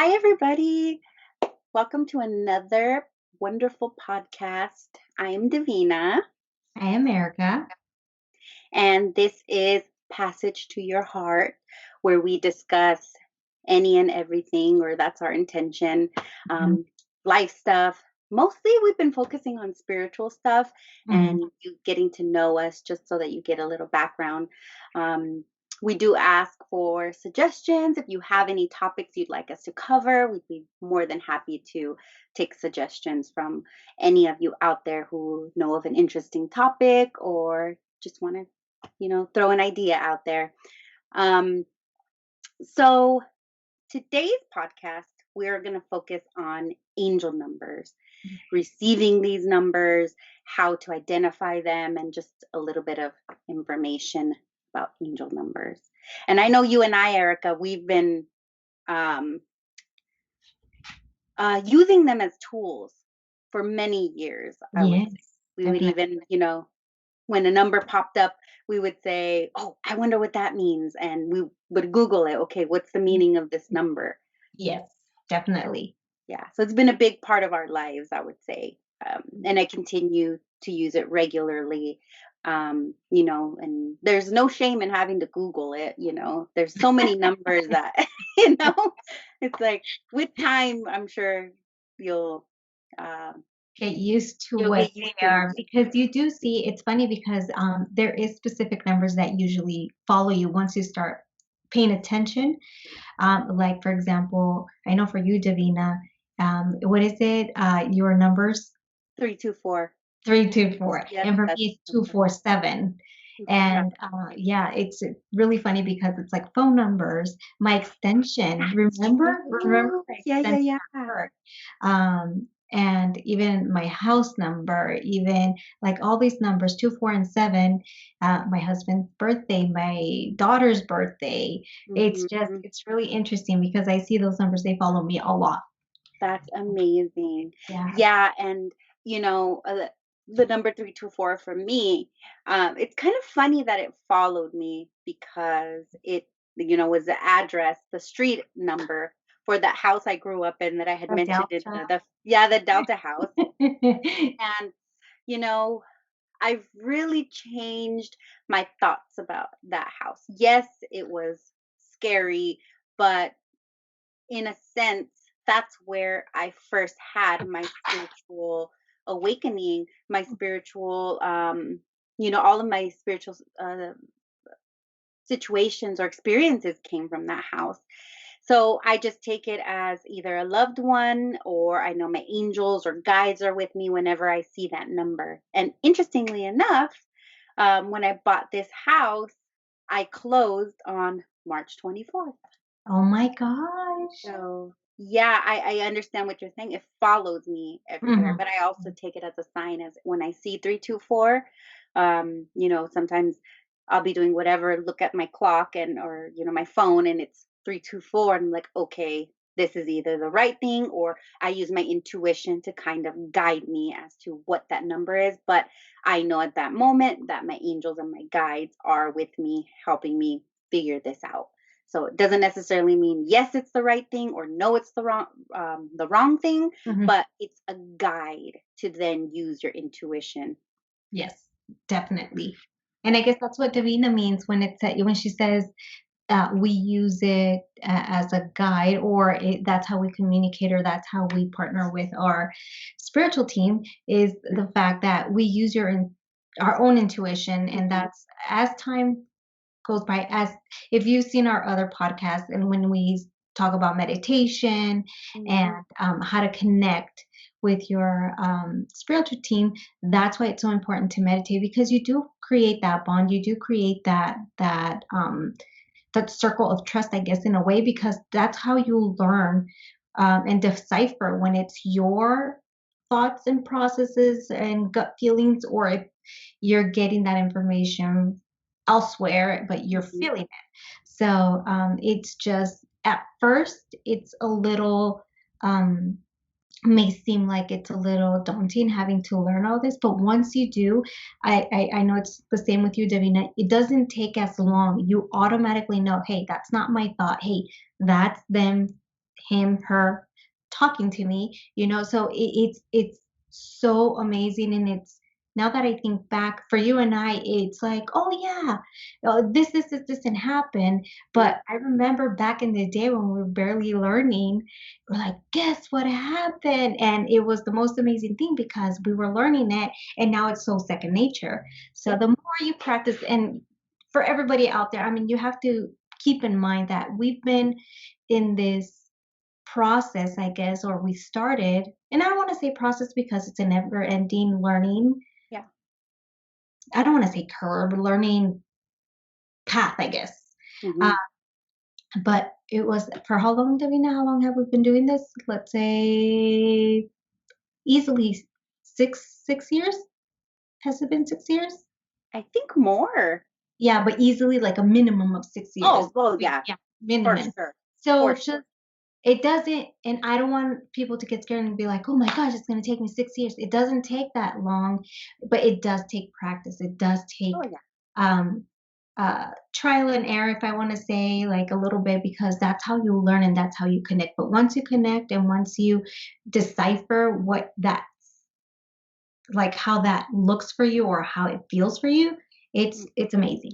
Hi, everybody. Welcome to another wonderful podcast. I am Davina, I am Erica. and this is Passage to Your Heart, where we discuss any and everything, or that's our intention, Mhm, um, life stuff. Mostly, we've been focusing on spiritual stuff mhm. and you getting to know us just so that you get a little background. Um, we do ask for suggestions. If you have any topics you'd like us to cover, we'd be more than happy to take suggestions from any of you out there who know of an interesting topic or just want to, throw an idea out there. Um, so today's podcast, we're going to focus on angel numbers, receiving these numbers, how to identify them, and just a little bit of information about angel numbers. And I know you and I, Erica, we've been um, using them as tools for many years, I would say. Yes, We would definitely. even, when a number popped up, we would say, "Oh, I wonder what that means," and we would Google it. Okay, what's the meaning of this number? Yes, definitely. Yeah, so it's been a big part of our lives, I would say, and I continue to use it regularly. And there's no shame in having to Google it. There's so many numbers that you know, it's like with time, I'm sure you'll um, Get used to you'll what get used they to are because you do see it's funny because there is specific numbers that usually follow you once you start paying attention. Like for example, I know for you, Davina, what is it? Your numbers 324. 324, Yep, and for me that's it's 247. 247. And yeah, it's really funny because it's like phone numbers, my extension. Remember Oh, my yeah, yeah, extension yeah. at work, and even my house number, even like all these numbers, 2, 4, and 7. My husband's birthday, my daughter's birthday. Mhm. It's really interesting because I see those numbers. They follow me a lot. That's amazing. Yeah. Yeah, and the number 324 for me, it's kind of funny that it followed me because it, was the address, the street number for that house I grew up in that I had The mentioned in Delta. the Delta house. And, you know, I've really changed my thoughts about that house. Yes, it was scary, but in a sense, that's where I first had my spiritual awakening, my spiritual, all of my spiritual situations or experiences came from that house. So I just take it as either a loved one or I know my angels or guides are with me whenever I see that number. And interestingly enough, when I bought this house, I closed on March 24th. Oh my gosh. So, yeah, I understand what you're saying. It follows me everywhere, Mhm. but I also take it as a sign as when I see 324, sometimes I'll be doing whatever, look at my clock and or, my phone and it's 324 and I'm like, okay, this is either the right thing or I use my intuition to kind of guide me as to what that number is, but I know at that moment that my angels and my guides are with me helping me figure this out. So it doesn't necessarily mean yes, it's the right thing or no, it's the wrong thing, Mhm. but it's a guide to then use your intuition. Yes, definitely. And I guess that's what Davina means when when she says we use it as a guide, or that's how we communicate, or that's how we partner with our spiritual team. Is the fact that we use our own intuition, and Mhm, that's as time goes by. As if you've seen our other podcasts, and when we talk about meditation mhm, and how to connect with your spiritual team, that's why it's so important to meditate, because you do create that bond, you do create that circle of trust, I guess, in a way, because that's how you learn and decipher when it's your thoughts and processes and gut feelings, or if you're getting that information elsewhere, but you're mhm. feeling it. So it's just at first, it's a little. May seem like it's a little daunting having to learn all this, but once you do, I know it's the same with you, Davina. It doesn't take as long. You automatically know, hey, that's not my thought. Hey, that's them him, her talking to me, so it's so amazing. And it's now that I think back, for you and I, it's like, oh yeah, this didn't happen. Mm. But I remember back in the day when we were barely learning, we're like, guess what happened? And it was the most amazing thing because we were learning it, and now it's so second nature. So Yeah. the more you practice, and for everybody out there, I mean, you have to keep in mind that we've been in this process, I guess, or we started, and I don't want to say process because it's a never ending learning. Yeah. I don't want to say curve, learning path, I guess. Uh, Hmm. but it was for how long, Davina? How long have we been doing this? Let's say easily 6 years. Has it been 6 years? I think more. Yeah, but easily like a minimum of 6 years. Oh, well, yeah, Yeah, for minimum. sure. So For just sure. it doesn't, and I don't want people to get scared and be like, "Oh my gosh, it's gonna take me 6 years." It doesn't take that long, but it does take practice. It does take, Oh, yeah. um, trial and error, if I wanna say, like, a little bit, because that's how you learn and that's how you connect. But once you connect and once you decipher what that, like, how that looks for you or how it feels for you, Mm. it's amazing.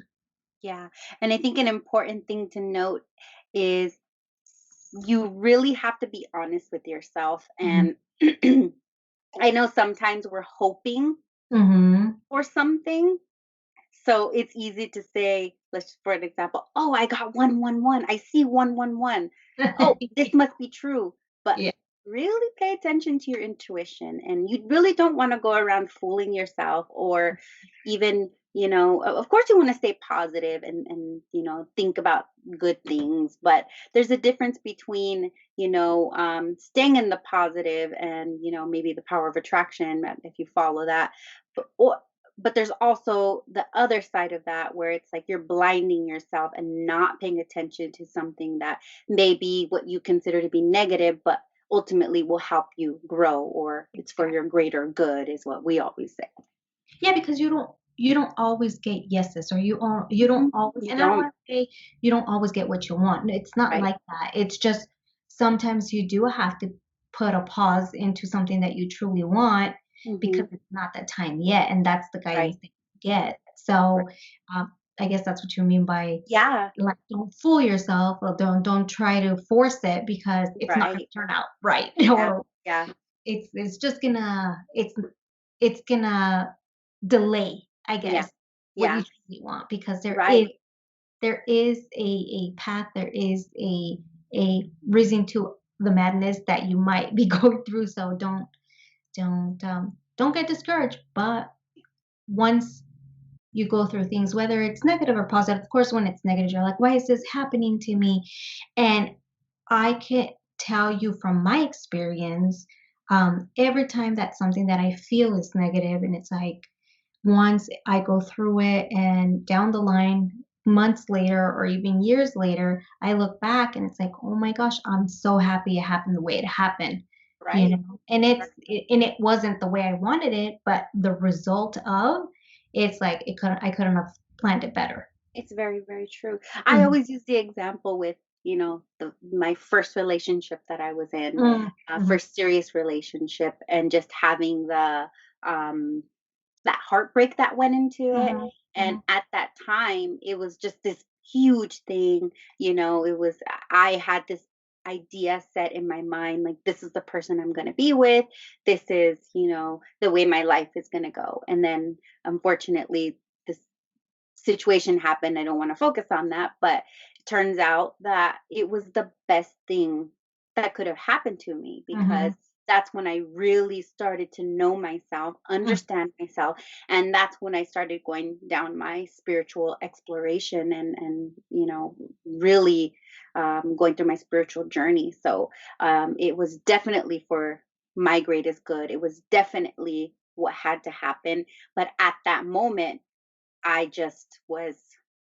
Yeah. And I think an important thing to note is you really have to be honest with yourself. Mhm. And I know sometimes we're hoping Mhm. for something. So it's easy to say, let's for an example, oh, I got 111. I see 111. Oh, this must be true. But Yeah. really pay attention to your intuition. And you really don't want to go around fooling yourself or even, of course you want to stay positive and think about good things. But there's a difference between, staying in the positive and, maybe the power of attraction, if you follow that. But there's also the other side of that where it's like you're blinding yourself and not paying attention to something that may be what you consider to be negative, but ultimately will help you grow or it's for your greater good, is what we always say. Yeah, because you don't always get yeses, or you don't Mhm. always, You and I don't don't, wanna say you don't always get what you want. It's not right? like that. It's just sometimes you do have to put a pause into something that you truly want because Hmm. it's not the time yet, and that's the Right. guidance that you get. So, Right. I guess that's what you mean by, Yeah. like, don't fool yourself, or don't try to force it because it's not gonna Right. turn out right, Yeah. or Yeah. it's just gonna delay, I Yeah. guess, what you Yeah. truly want, because there is Right. there is a path, there is a reason to the madness that you might be going through. So don't get discouraged. But once you go through things, whether it's negative or positive, of course, when it's negative, you're like, why is this happening to me? And I can tell you from my experience, every time that something that I feel is negative, and it's like, once I go through it and down the line, months later or even years later, I look back and it's like, oh my gosh, I'm so happy it happened the way it happened. Right. And it wasn't the way I wanted it, but the result of it's like I couldn't have planned it better. It's very, very true. I Mhm. always use the example with, my first relationship that I was in, Mm, mhm, first serious relationship, and just having um, that heartbreak that went into it. mhm, And mhm, at that time, it was just this huge thing. It was, I had this idea set in my mind, like, this is the person I'm going to be with. This is, the way my life is going to go. And then, unfortunately, this situation happened. I don't want to focus on that, but it turns out that it was the best thing that could have happened to me because mhm, that's when I really started to know myself, mm, understand myself, and that's when I started going down my spiritual exploration and really going through my spiritual journey. So it was definitely for my greatest good. It was definitely what had to happen, but at that moment I just was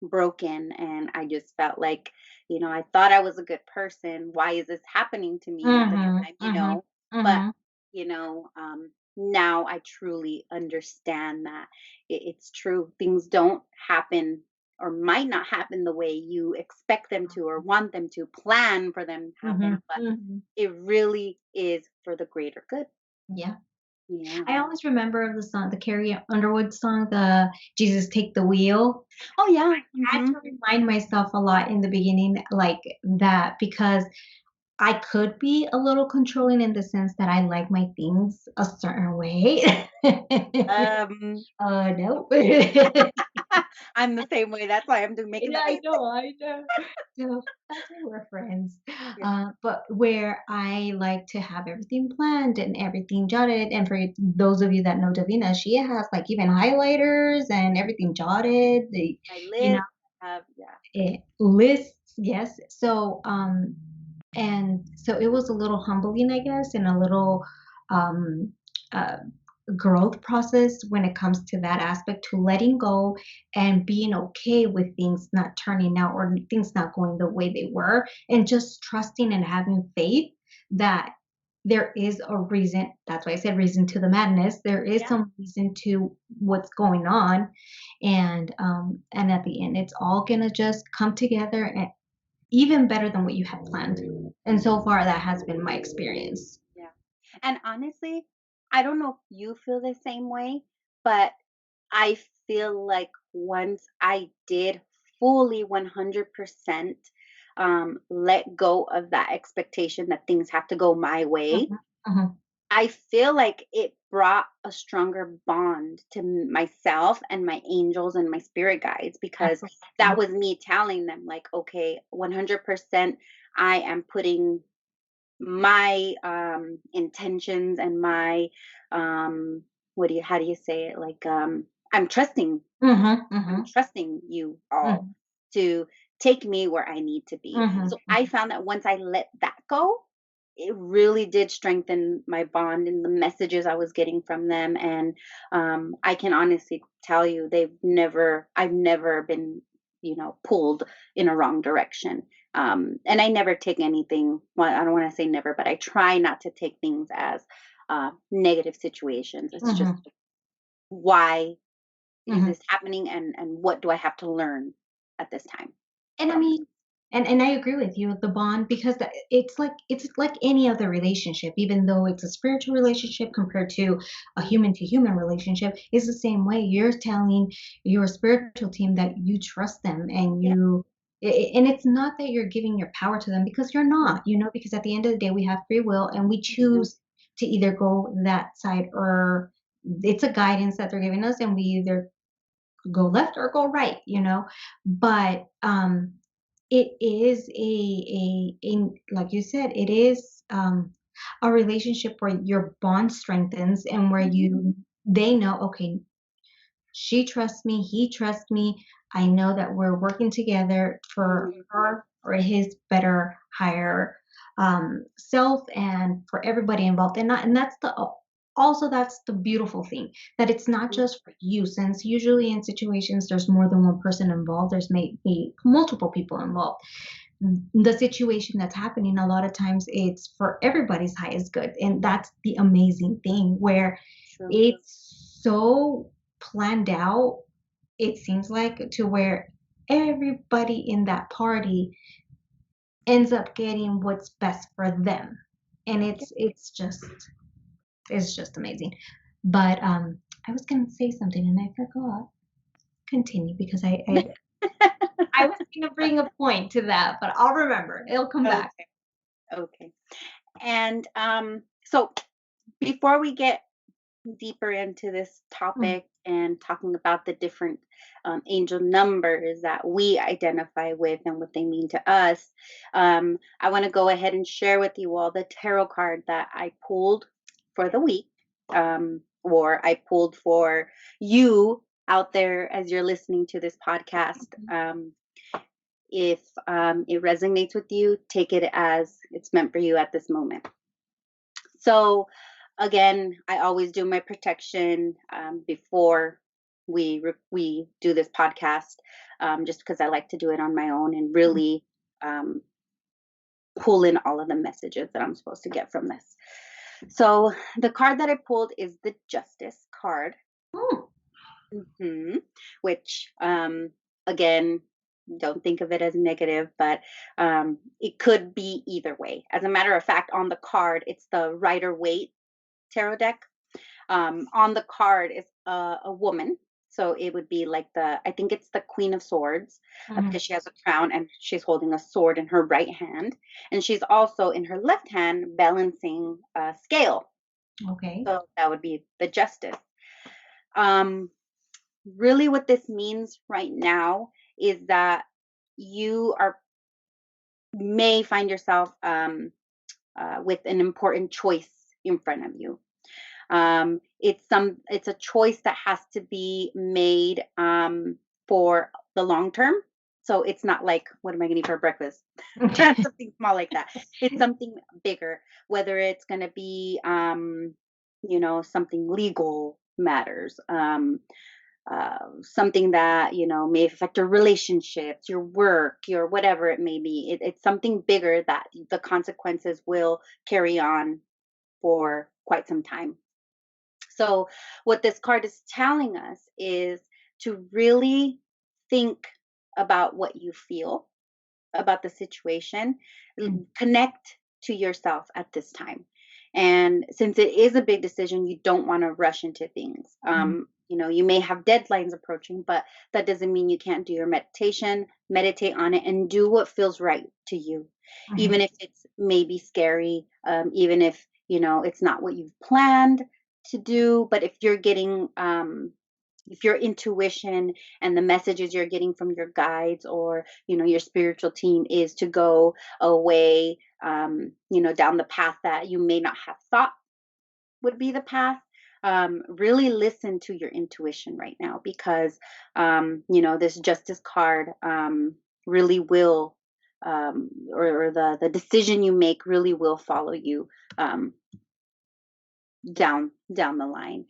broken and I just felt like, I thought I was a good person. Why is this happening to me at the mhm, time? mhm, But, mhm. now I truly understand that it's true. Things don't happen or might not happen the way you expect them to or want them to, plan for them to happen, Mhm, but mhm. it really is for the greater good. Yeah. Yeah. I always remember the song, the Carrie Underwood song, the "Jesus Take the Wheel." Oh, yeah. I had Mhm. to remind myself a lot in the beginning like that because I could be a little controlling in the sense that I like my things a certain way. Um, No. I'm the same way. That's why I'm doing making the Yeah, I face. know, I know. So that's why we're friends. Yeah. But where I like to have everything planned and everything jotted, and for those of you that know Davina, she has like even highlighters and everything jotted. My You know, list, yeah. lists. Yes. So and so it was a little humbling, I guess, and a little um, uh, growth process when it comes to that aspect to letting go and being okay with things not turning out or things not going the way they were, and just trusting and having faith that there is a reason. That's why I said reason to the madness. There is Yeah. some reason to what's going on, and at the end, it's all gonna just come together and even better than what you had planned. And so far, that has been my experience. Yeah. And honestly, I don't know if you feel the same way, but I feel like once I did fully 100% let go of that expectation that things have to go my way, Mhm, mhm. I feel like it brought a stronger bond to myself and my angels and my spirit guides, because that Absolutely. was me telling them, like, okay, 100% I am putting my intentions and my how do you say it, like I'm trusting Mhm, I'm mhm, trusting you all mhm, to take me where I need to be. mhm, So I mhm, found that once I let that go, it really did strengthen my bond and the messages I was getting from them. And I can honestly tell you, I've never been, pulled in a wrong direction. And I never take anything, well, I don't want to say never, but I try not to take things as negative situations. It's just, mhm, why is mhm. this happening, and what do I have to learn at this time And I from mean, and I agree with you, the bond, because it's like any other relationship, even though it's a spiritual relationship compared to a it? human to human relationship, is the same way. You're telling your spiritual team that you trust them and Yeah. and it's not that you're giving your power to them because you're not, because at the end of the day we have free will and we Mhm. choose to either go that side or it's a guidance that they're giving us and we either go left or go right, but it is like you said, it is a relationship where your bond strengthens and where Mhm. they know, okay, she trusts me, he trusts me. I know that we're working together for Mhm. her or his better, higher self and for everybody involved. And that's that's the beautiful thing, that it's not Mhm. just for you, since usually in situations there's more than one person involved, there's maybe multiple people involved. The situation that's happening a lot of times it's for everybody's highest good, and that's the amazing thing where True. it's so planned out, it seems like, to where everybody in that party ends up getting what's best for them, and Yeah. it's just amazing. But I was gonna say something and I forgot. Continue, because I was gonna bring a point to that, but I'll remember, it'll come back. Okay. Okay. And so before we get deeper into this Mm, topic and talking about the different angel numbers that we identify with and what they mean to us, I want to go ahead and share with you all the tarot card that I pulled for the week, or I pulled for you out there as you're listening to this podcast. mhm, If it resonates with you, take it as it's meant for you at this moment. So, again, I always do my protection before we do this podcast, just because I like to do it on my own and mhm. really um, pull in all of the messages that I'm supposed to get from this. So, the card that I pulled is the Justice card. Mm, hmm which Again, don't think of it as negative, but it could be either way. As a matter of fact, on the card, it's the Rider Waite tarot deck. On the card is a woman. So it would be like I think it's the Queen of Swords, Mhm. because she has a crown and she's holding a sword in her right hand. And she's also in her left hand balancing a scale. Okay. So that would be the Justice. Um, Really, what this means right now is that you are may find yourself with an important choice in front of you. It's a choice that has to be made for the long term. So it's not like, what am I going to eat for breakfast? Something small like that. It's something bigger, whether it's going to be, something legal matters, something that, may affect your relationships, your work, your whatever it may be. It's something bigger that the consequences will carry on for quite some time. So, what this card is telling us is to really think about what you feel about the situation, Mm, connect to yourself at this time. And since it is a big decision, you don't want to rush into things. mhm, You may have deadlines approaching, but that doesn't mean you can't do your meditation, meditate on it, and do what feels right to you, mhm, even if it's maybe scary, even if it's not what you've planned to do. But if your intuition and the messages you're getting from your guides, or your spiritual team, is to go away, down the path that you may not have thought would be the path, really listen to your intuition right now, because this Justice card really will, or the decision you make really will follow you um, down the line.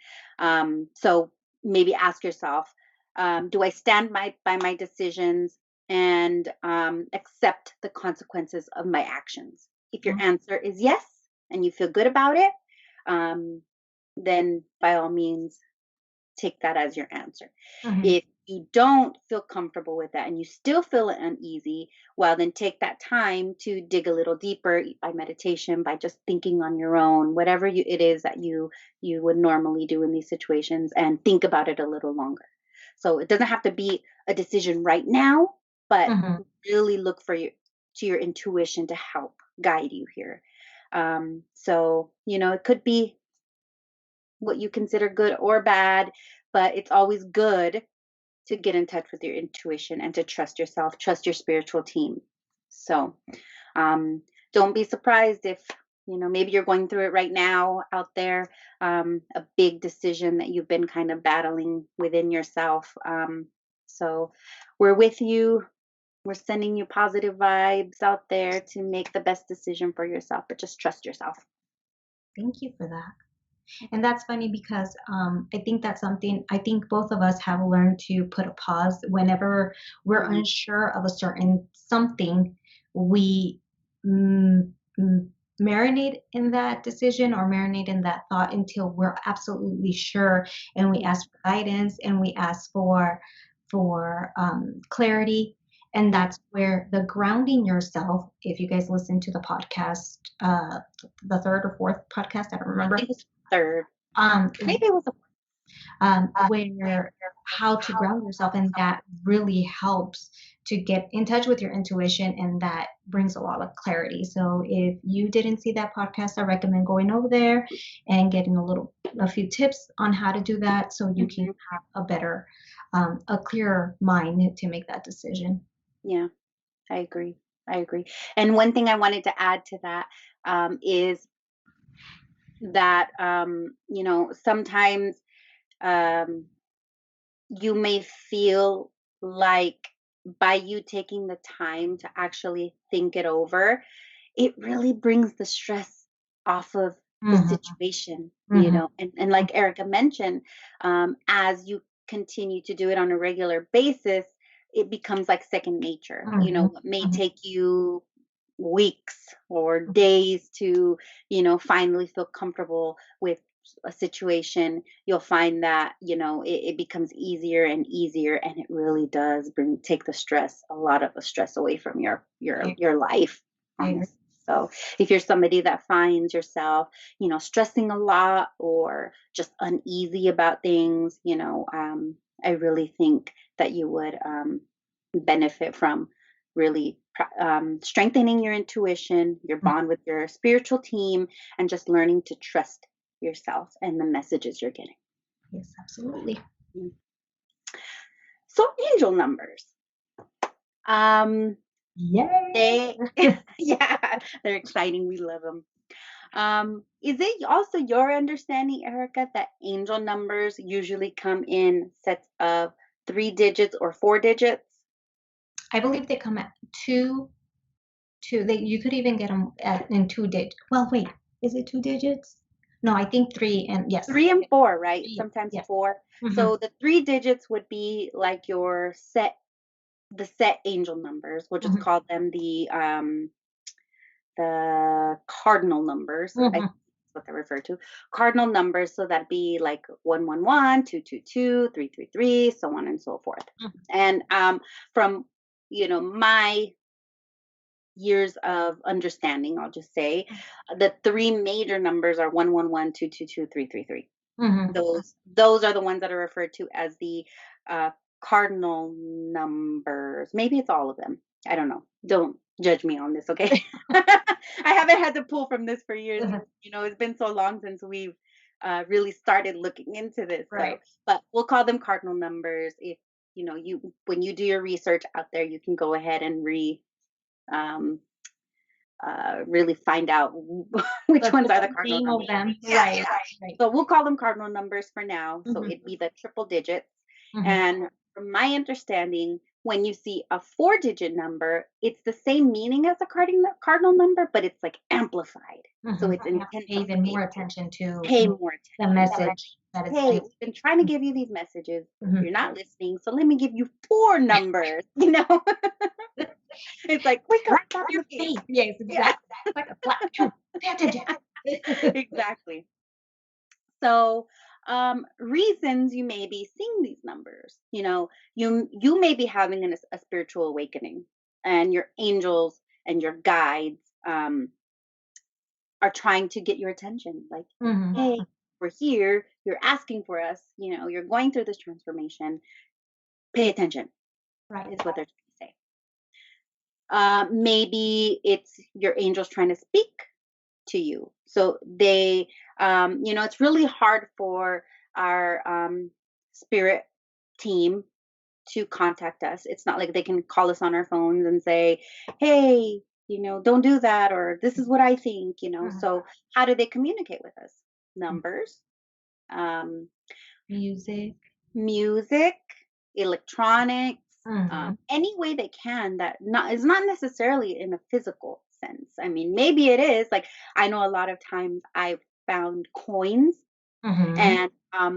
So maybe ask yourself, do I stand by my decisions and accept the consequences of my actions? If your mhm, answer is yes and you feel good about it, um, then by all means take that as your answer. mhm, If you don't feel comfortable with that and you still feel uneasy, well, then take that time to dig a little deeper by meditation, by just thinking on your own, whatever it is that you would normally do in these situations, and think about it a little longer. So it doesn't have to be a decision right now, but mhm. really look to your intuition to help guide you here. So it could be what you consider good or bad, but it's always good to get in touch with your intuition and to trust yourself, trust your spiritual team. So, um, don't be surprised if, maybe you're going through it right now out there, a big decision that you've been kind of battling within yourself. So, we're with you. We're sending you positive vibes out there to make the best decision for yourself, but just trust yourself. Thank you for that. And that's funny because I think that's something I think both of us have learned to put a pause whenever we're Mhm. unsure of a certain something. We mm, mm, marinate in that decision or marinate in that thought until we're absolutely sure, and we Yeah. ask for guidance and we ask for clarity. And Yeah. that's where the grounding yourself, if you guys listen to the podcast, the third or fourth podcast, I don't I remember, think it's third. um, Maybe it was a where how to ground yourself, and that really helps to get in touch with your intuition, and that brings a lot of clarity. So if you didn't see that podcast, I recommend going over there and getting a few tips on how to do that so you can Mhm. have a clearer mind to make that decision. Yeah, I agree. I agree. And one thing I wanted to add to that, is that, sometimes, um, you may feel like, by you taking the time to actually think it over, it really brings the stress off of the Mhm, situation, mhm, and like Erica mentioned, as you continue to do it on a regular basis, it becomes like second nature. mhm, What may mhm, take you weeks or days to finally feel comfortable with a situation, you'll find that, it becomes easier and easier, and it really does take the stress, a lot of the stress away from I your life, I agree. honestly. So if you're somebody that finds yourself, stressing a lot or just uneasy about things, I really think that you would benefit from really strengthening your intuition, your Mm, bond with your spiritual team, and just learning to trust yourself and the messages you're getting. yes, absolutely. Mm. So, angel numbers. Um, Yay! they, yeah, they're exciting. We love them. Is it also your understanding, Erica, that angel numbers usually come in sets of 3 digits or 4 digits? I believe they come at 2. They you could even get them in 2 digits. Well, wait, is it 2 digits? No, I think 3 and yes. 3 and 4, right? 3, Sometimes yes. four. Mhm, So the 3 digits would be like the set angel numbers. We'll just mhm, call them the cardinal numbers. I mhm, That's what they're referred to. Cardinal numbers. So that'd be like 111, 222, 333, so on and so forth. mhm. And from my years of understanding, I'll just say the three major numbers are 111, 222, 333. Mhm. Those are the ones that are referred to as the uh, cardinal numbers. Maybe it's all of them. I don't know. Don't judge me on this, okay? I haven't had to pull from this for years because it's been so long since we've really started looking into this. So, Right. but we'll call them cardinal numbers. If you when you do your research out there, you can go ahead and um, really find out which ones The are the full cardinal name of numbers. them. Yeah, Right, yeah. right. So we'll call them cardinal numbers for now. So Mhm, it'd be the triple digits. mhm. And from my understanding, when you see a 4 digit number, it's the same meaning as a cardinal number, but it's like amplified. So Mhm. it's You have to pay even intensified. more attention to Pay more the attention. So like, message that is hey, being. we've been trying to give you these messages. Mhm. You're not listening. So let me give you four numbers. It's like, wake up, Right stop in your looking. face. Yes, Yeah, exactly. Like a slap. Pay attention. exactly. So, reasons you may be seeing these numbers, you may be having a spiritual awakening, and your angels and your guides are trying to get your attention. Like, Mhm. hey, we're here. You're asking for us. You're going through this transformation. Pay attention. Right. Is what they're trying to say. Maybe it's your angels trying to speak to you. So it's really hard for our spirit team to contact us. It's not like they can call us on our phones and say, hey, don't do that, or this is what I think. Mhm. So how do they communicate with us? Numbers, um, Music. music, electronics, Mhm. any way they can that not is not necessarily in a physical sense. I mean, maybe it is. Like I know a lot of times I've found coins Mhm. and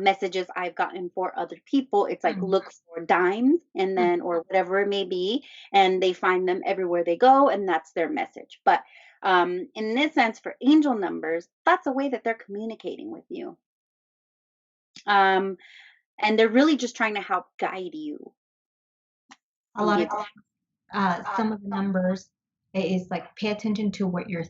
messages I've gotten for other people. It's like Mhm. look for dimes and Mhm. then or whatever it may be, and they find them everywhere they go, and that's their message. But in this sense, for angel numbers, that's a way that they're communicating with you. Um, and they're really just trying to help guide you A and lot of give. times, some of the numbers is like pay attention to what you're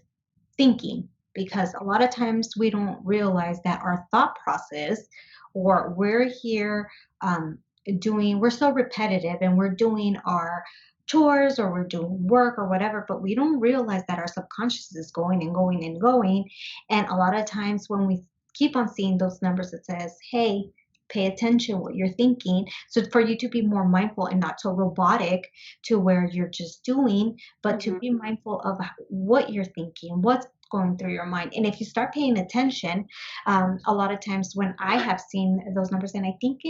thinking because a lot of times we don't realize that our thought process or we're here um, we're so repetitive and we're doing our chores or we're doing work or whatever, but we don't realize that our subconscious is going and going and going. And a lot of times when we keep on seeing those numbers, it says, hey, pay attention what you're thinking. So for you to be more mindful and not so robotic to where you're just doing, but to Mhm, be mindful of what you're thinking, what's going through your mind. And if you start paying attention, a lot of times when I have seen those numbers, and I think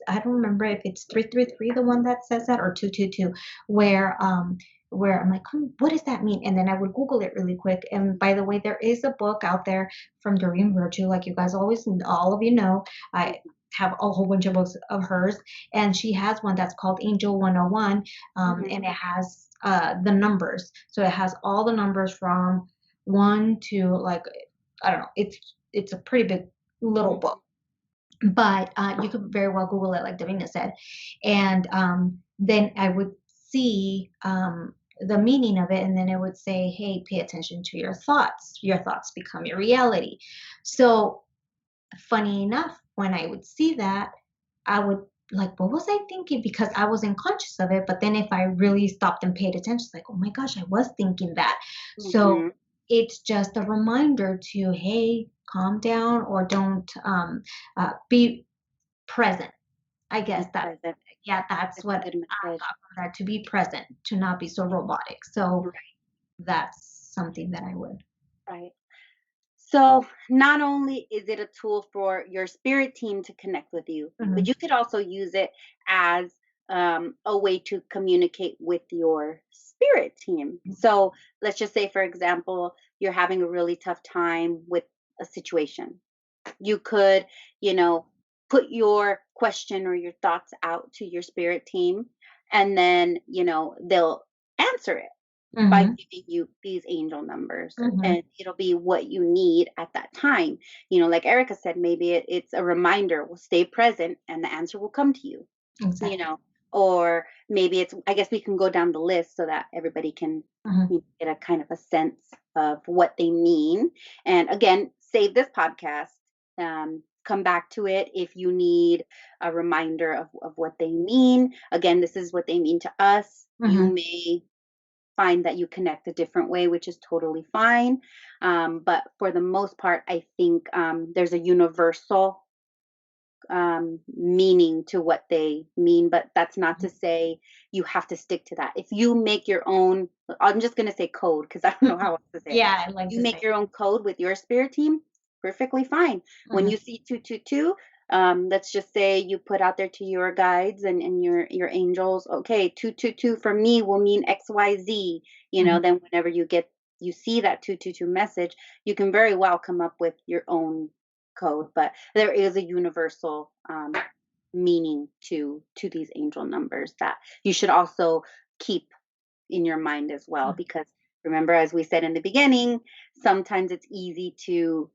I don't remember if it's 333, the one that says that, or 222, where I'm like, what does that mean? And then I would Google it really quick. And by the way, there is a book out there from Doreen Virtue, like you guys always, all of you know. I mhm, have a whole bunch of books of hers, and she has one that's called Angel 101, mhm, and it has the numbers. So it has all the numbers from one to like I don't know. It's a pretty big little Mhm. book. But you could very well Google it, like Davina said, and then I would see the meaning of it, and then it would say, "Hey, pay attention to your thoughts. Your thoughts become your reality." So, funny enough, when I would see that, I would like, what was I thinking? Because I wasn't conscious of it. But then if I really stopped and paid attention, it's like, oh my gosh, I was thinking that. So Mhm. it's just a reminder to, hey, calm down or don't be present. I guess Be that, present. yeah, that's That's what a good I message. got from that, to be present, to not be so robotic. So Right. that's something that I would. Right. So, not only is it a tool for your spirit team to connect with you, but Mhm, you could also use it as a way to communicate with your spirit team. So, let's just say, for example, you're having a really tough time with a situation. You could, you know, put your question or your thoughts out to your spirit team, and then, they'll answer it by mhm, giving you these angel numbers, mhm, and it'll be what you need at that time. Like Erica said, maybe it's a reminder. Will stay present and the answer will come to you, you exactly. know or maybe it's, I guess we can go down the list so that everybody can Mhm, get a kind of a sense of what they mean. And again, save this podcast, come back to it if you need a reminder of what they mean. Again, this is what they mean to us. You mhm, may find that you connect a different way, which is totally fine. But for the most part, I think there's a universal meaning to what they mean, but that's not to say you have to stick to that. If you make your own, I'm just going to say code because I don't know how else to say it. yeah, I If like you to make say. your own code with your spirit team, perfectly fine. When Mhm, you see 222, let's just say you put out there to your guides and your angels, okay, 222 for me will mean XYZ. mhm, Then whenever you see that 222 message, you can very well come up with your own code, but there is a universal meaning to these angel numbers that you should also keep in your mind as well, mhm, because remember, as we said in the beginning, sometimes it's easy to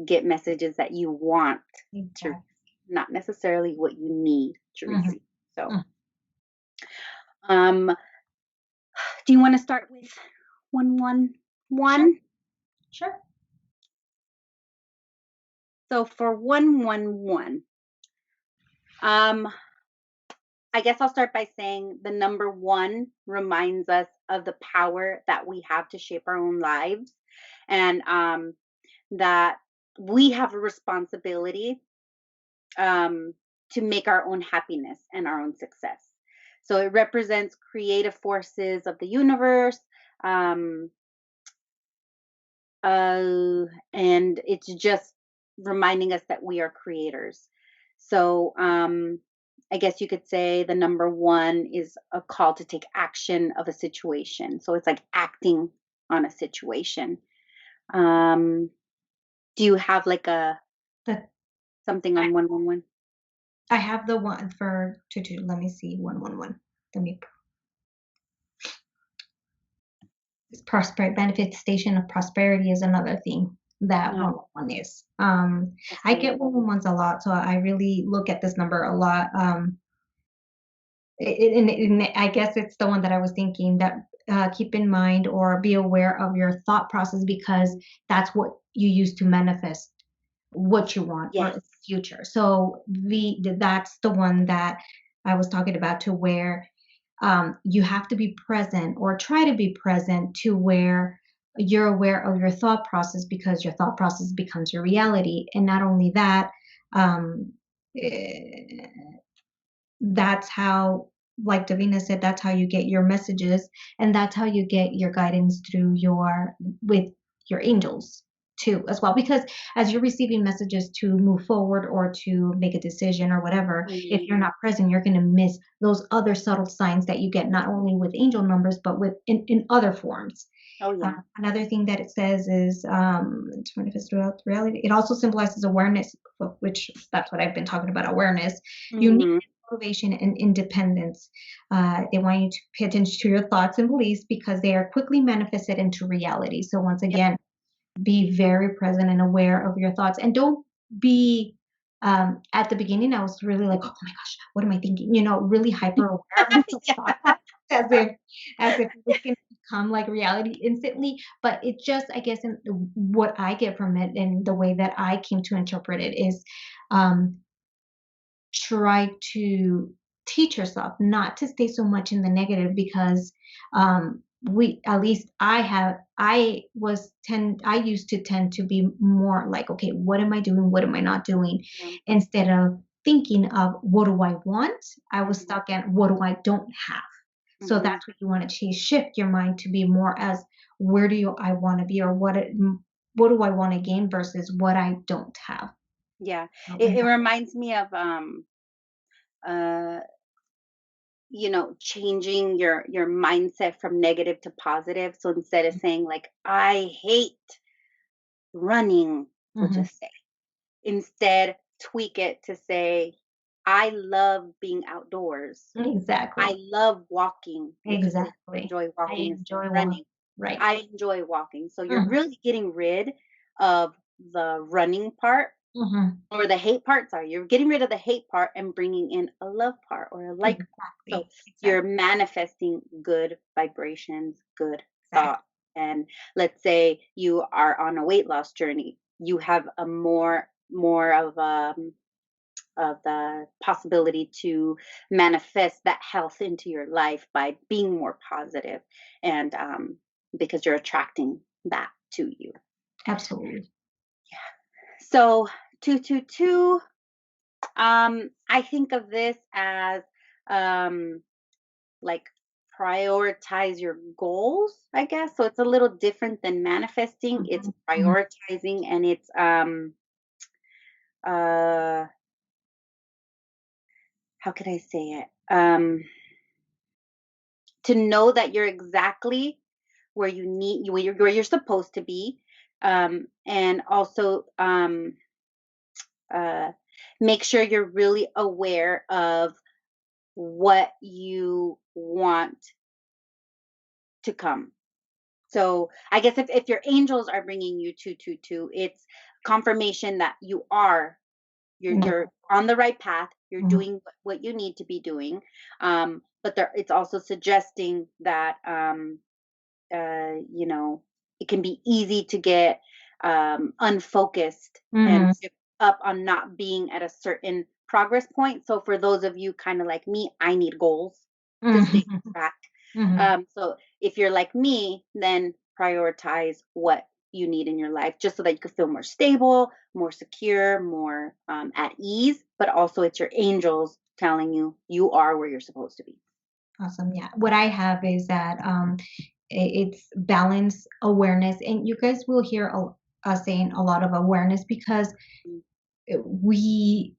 get messages that you want to receive, exactly. not necessarily what you need to Mhm, receive. So, mhm. um do you want to start with Sure, 111? sure. So for 111, um I guess I'll start by saying the number one reminds us of the power that we have to shape our own lives, and that we have a responsibility um, to make our own happiness and our own success. So it represents creative forces of the universe, um, and it's just reminding us that we are creators. So I guess you could say the number one is a call to take action of a situation. So it's like acting on a situation. Um, do you have like a The something I on 111? I have the one for 22. Let me see, 111. Let me prosperity manifestation of prosperity is another thing that No, 111 is. that's I get good. 111s a lot, so I really look at this number a lot. And I guess it's the one that I was thinking that keep in mind or be aware of your thought process, because that's what you use to manifest what you want or in Yes. the future. So that's the one that I was talking about, to where you have to be present or try to be present to where you're aware of your thought process, because your thought process becomes your reality. And not only that, um, eh, that's how, like Davina said, that's how you get your messages, and that's how you get your guidance through your with your angels too, as well. Because as you're receiving messages to move forward or to make a decision or whatever, if Mhm. you're not present, you're going to miss those other subtle signs that you get, not only with angel numbers but with in other forms. Oh yeah. Another thing that it says is to manifest throughout reality. It also symbolizes awareness, which that's what I've been talking about, awareness, unique Hmm. motivation, and independence. They want you to pay attention to your thoughts and beliefs because they are quickly manifested into reality. So once Yep. again, be very present and aware of your thoughts, and don't be at the beginning, I was really like, oh my gosh, what am I thinking? You know, really hyper aware of my thought process, as if it was going to become like reality instantly. But it just, I guess, in what I get from it and the way that I came to interpret it is, um, try to teach yourself not to stay so much in the negative because we at least I used to tend to be more like, okay, what am I doing, what am I not doing, Yeah. instead of thinking of what do I want. I was Mhm. stuck at what do I don't have. So Mhm. that's what you want to change, shift your mind to be more as where do you I want to be, or what do I want to gain versus what I don't have. Yeah. So, It and that, reminds me of uh changing your mindset from negative to positive. So instead of saying like I hate running, we'll mhm, just say, instead tweak it to say I love being outdoors. I exactly. love walking, which is I Exactly. enjoy I walking instead of enjoy one. running. Right. I enjoy walking. So you're Mhm, really getting rid of the running part mhm. or the hate part. Sorry, you're getting rid of the hate part and bringing in a love part or a like part. So Exactly, you're exactly, manifesting good vibrations, good exactly. thought. And let's say you are on a weight loss journey, you have a more of the possibility to manifest that health into your life by being more positive and because you're attracting that to you. Absolutely. So 222, I think of this as um like prioritize your goals, I guess. So it's a little different than manifesting. It's Mhm, mhm, prioritizing and it's uh how could I say it? To know that you're exactly where you need where you're supposed to be, and also uh, make sure you're really aware of what you want to come. So I guess if your angels are bringing you 222, it's confirmation that you're mhm, on the right path. You're mhm, doing what you need to be doing, but it's also suggesting that you know, it can be easy to get unfocused and mhm, give up on not being at a certain progress point. So for those of you kind of like me, I need goals to stay mhm, on track. mhm. So if you're like me, then prioritize what you need in your life just so that you can feel more stable, more secure, more at ease. But also, it's your angels telling you you are where you're supposed to be. Awesome. Yeah. What I have is that it's balance, awareness, and you guys will hear us saying a lot of awareness because Mm. we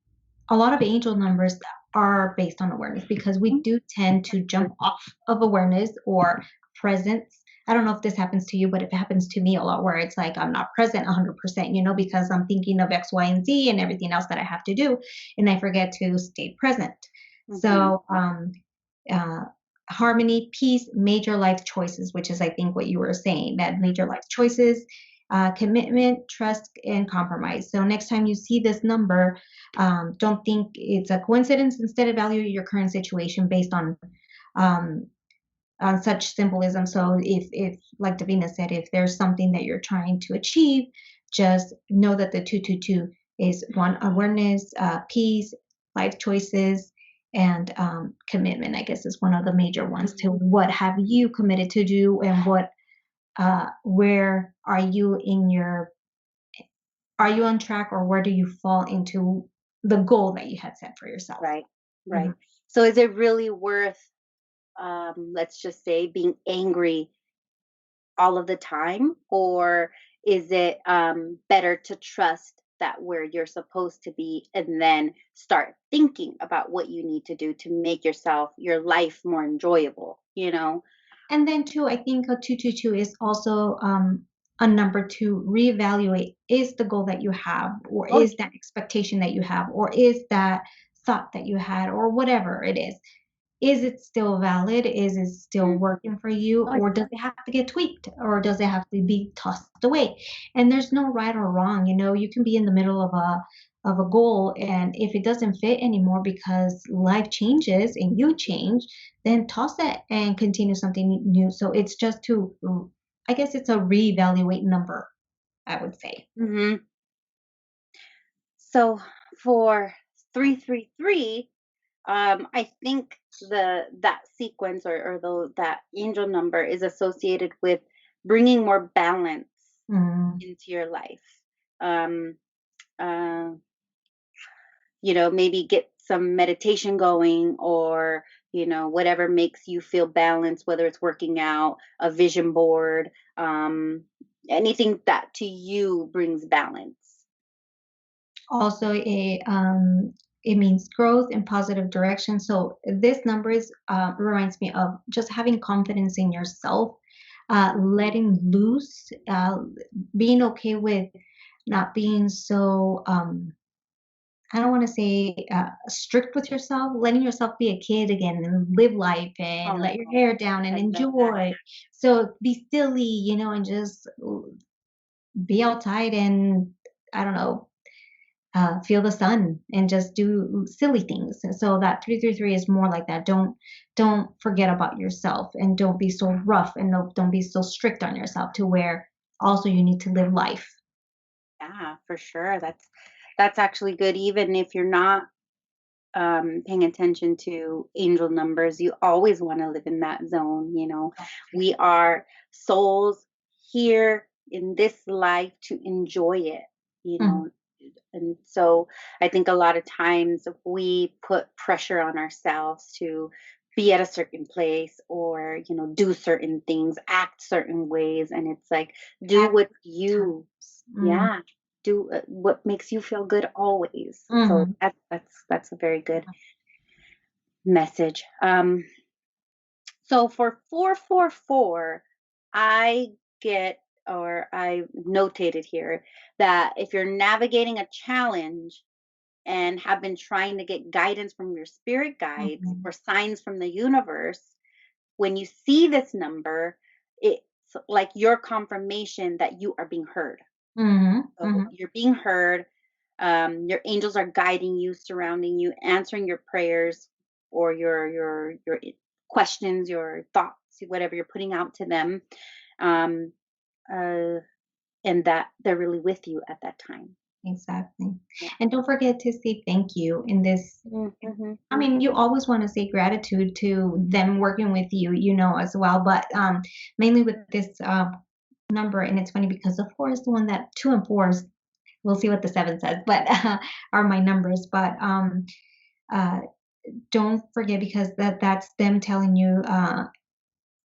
a lot of angel numbers are based on awareness because we do tend to jump off of awareness or presence. I don't know if this happens to you, but it happens to me a lot where it's like I'm not present 100%, because I'm thinking of X, Y, and Z and everything else that I have to do, and I forget to stay present. Mm-hmm. So, uh, harmony, peace, major life choices, which is, I think, what you were saying, that major life choices, commitment, trust, and compromise. So, next time you see this number, don't think it's a coincidence. Instead, evaluate your current situation based um, on such symbolism. So, if like Davina said, if there's something that you're trying to achieve, just know that the 222 is one awareness, peace, life choices, and commitment. I guess is one of the major ones to what have you committed to do, and where are you in your are you on track, or where do you fall into the goal that you had set for yourself? Right, Mhm. right. So is it really worth, let's just say, being angry all of the time? Or is it better to trust that where you're supposed to be and then start thinking about what you need to do to make your life more enjoyable, you know? And then too, I think a 222 is also a number to reevaluate, is the goal that you have, or Oh, is that expectation that you have, or is that thought that you had, or whatever it is. is it still valid? Is it still Mm. working for you? Oh, Or does it have to get tweaked? Or does it have to be tossed away? And there's no right or wrong. You can be in the middle of a goal, and if it doesn't fit anymore because life changes and you change, then toss it and continue something new. So it's just to I guess it's a reevaluate number, I would say. mhm. So for 333, I think that sequence or that angel number is associated with bringing more balance Mm. into your life. Um, uh, maybe get some meditation going, or whatever makes you feel balanced, whether it's working out, a vision board, anything that to you brings balance. Also, it means growth in positive direction. So this number is reminds me of just having confidence in yourself, letting loose, being okay with not being so. I don't want to say strict with yourself, letting yourself be a kid again and live life and let your Oh, hair down and I love that. enjoy. So be silly, and just be outside and I don't know, feel the sun and just do silly things. And so that 333 is more like that. Don't forget about yourself and don't be so rough and don't be so strict on yourself to where also you need to live life. Yeah, for sure. That's actually good. Even if you're not paying attention to angel numbers, you always want to live in that zone. We are souls here in this life to enjoy it. You Mhm. know, and so I think a lot of times we put pressure on ourselves to be at a certain place, or do certain things, act certain ways, and it's like, do At what you times. yeah, do what makes you feel good always. So Mhm. that's a very good message. So for 444, I get, or I notated here, that if you're navigating a challenge and have been trying to get guidance from your spirit guides Mhm. or signs from the universe, when you see this number, it's like your confirmation that you are being heard. Mhm. So Mhm. you're being heard. Your angels are guiding you, surrounding you, answering your prayers, or your questions, your thoughts, whatever you're putting out to them, um, uh, and that they're really with you at that time. Exactly. Yeah. And don't forget to say thank you in this. Mm-hmm. I mean, you always want to say gratitude to them working with you, as well. But mainly with this number, and it's funny because the four is the one that two and fours. We'll see what the seven says, but are my numbers. But uh, don't forget because that's them telling you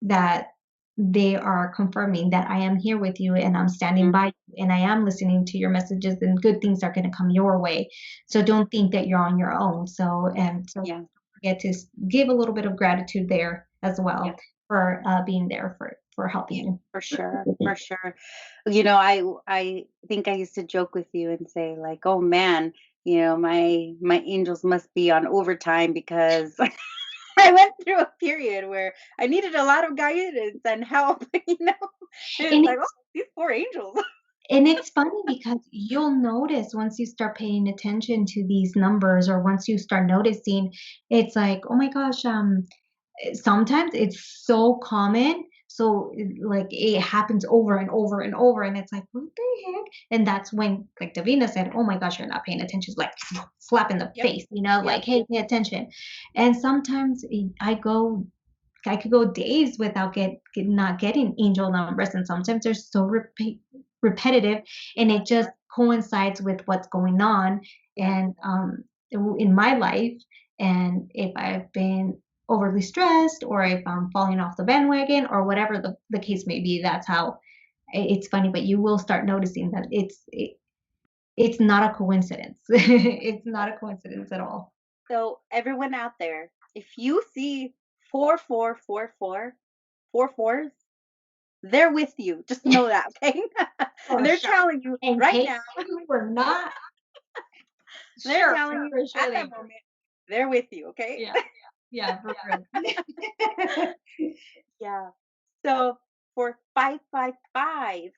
that they are confirming that I am here with you and I'm standing by you and I am listening to your messages and good things are going to come your way. So don't think that you're on your own. So don't Yeah. forget to give a little bit of gratitude there as Yeah. well for being there for helping Yeah, you. for sure, for sure. I think I used to joke with you and say like, "Oh man, my angels must be on overtime because I went through a period where I needed a lot of guidance and help." It's And like, "Oh, it's these poor angels." and it's funny because you'll notice once you start paying attention to these numbers or once you start noticing, it's like, oh my gosh, sometimes it's so common. So like it happens over and over and over, and it's like, what the heck? And that's when, like Davina said, oh my gosh, you're not paying attention. It's like slap in the Yep, face, yep. like, hey, pay attention. And sometimes I could go days without not getting angel numbers, and sometimes they're so repetitive, and it just coincides with what's going on, Yeah. and in my life, and if I've been overly stressed or if I'm falling off the bandwagon or whatever the case may be, that's how it's funny, but you will start noticing that it's not a coincidence. It's not a coincidence at all. So everyone out there, if you see 4444, four fours, they're with you. Just know that, okay? And For they're sure. telling you In right case now, you were not they're sure, telling you for at sure they that were. moment, they're with you, okay? Yeah. Yeah, for real. Yeah. So for 555,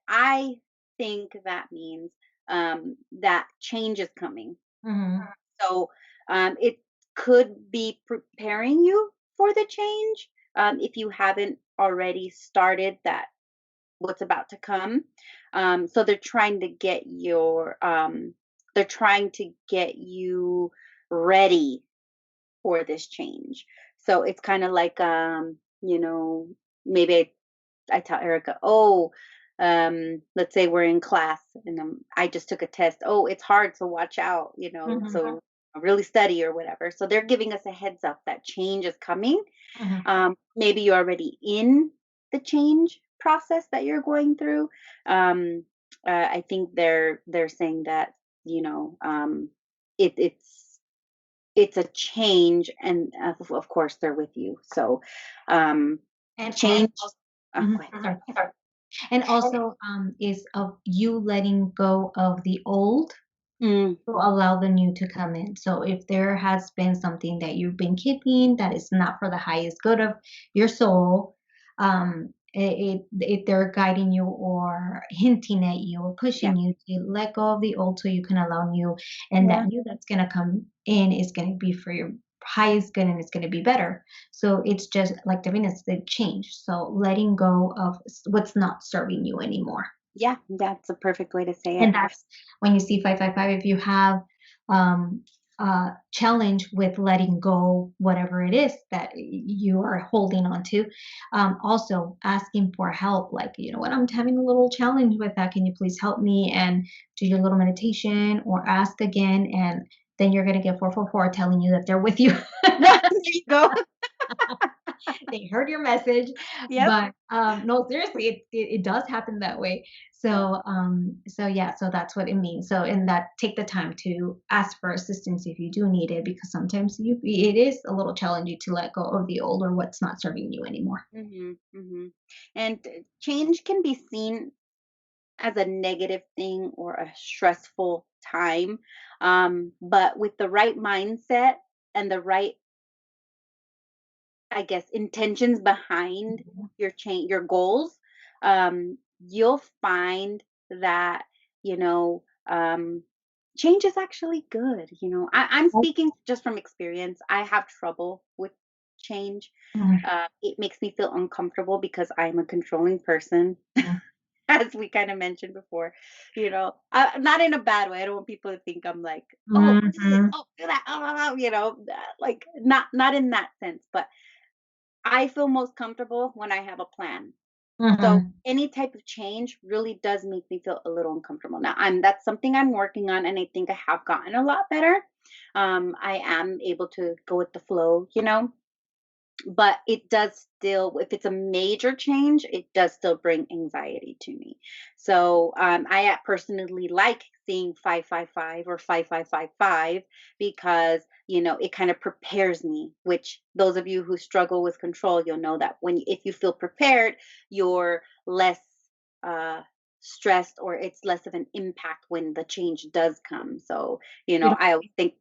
I think that means that change is coming. Mhm, So it could be preparing you for the change if you haven't already started that what's about to come. So they're trying to get you ready for this change. So it's kind of like maybe I tell Erica, oh, let's say we're in class and I just took a test. Oh, it's hard, so watch out, mhm, so really study or whatever. So they're giving us a heads up that change is coming. mhm. Maybe you're already in the change process that you're going through. Um, I think they're saying that you know it, it's a change, and of course they're with you. So um, And change. Go mhm, ahead. sorry. Sorry. And also, is of you letting go of the old Mm, to allow the new to come in. So if there has been something that you've been keeping that is not for the highest good of your soul, if they're guiding you or hinting at you or yeah. pushing you to let go of the old so you can allow new, and that Yeah. new that's going to come in is going to be for your highest good and it's going to be better. So it's just like Davina said, change. So letting go of what's not serving you anymore. Yeah, that's a perfect way to say it. And that's when you see 555, if you have um, challenge with letting go, whatever it is that you are holding on to, also asking for help. Like, you know what, I'm having a little challenge with that. Can you please help me and do your little meditation or ask again? And then you're going to get 444 telling you that they're with you. There you go. They heard your message, Yep. but no, seriously, it does happen that way. So so yeah, so that's what it means. So in that, take the time to ask for assistance if you do need it, because sometimes it is a little challenging to let go of the old or what's not serving you anymore. And change can be seen as a negative thing or a stressful time. But with the right mindset and the right, I guess, intentions behind Mhm. your goals, you'll find that, you know, um, change is actually good. I'm speaking just from experience. I have trouble with change. Mhm, It makes me feel uncomfortable because I'm a controlling person. mhm, As we kind of mentioned before, not in a bad way. I don't want people to think I'm like, oh, do this, mhm, oh, do that, like not in that sense. But I feel most comfortable when I have a plan. So mhm. any type of change really does make me feel a little uncomfortable. Now, that's something I'm working on, and I think I have gotten a lot better. I am able to go with the flow, but it does still, if it's a major change, it does still bring anxiety to me. So I personally like seeing 555 or 5555 because it kind of prepares me, which those of you who struggle with control, you'll know that if you feel prepared, you're less uh stressed, or it's less of an impact when the change does come. So You don't I always think,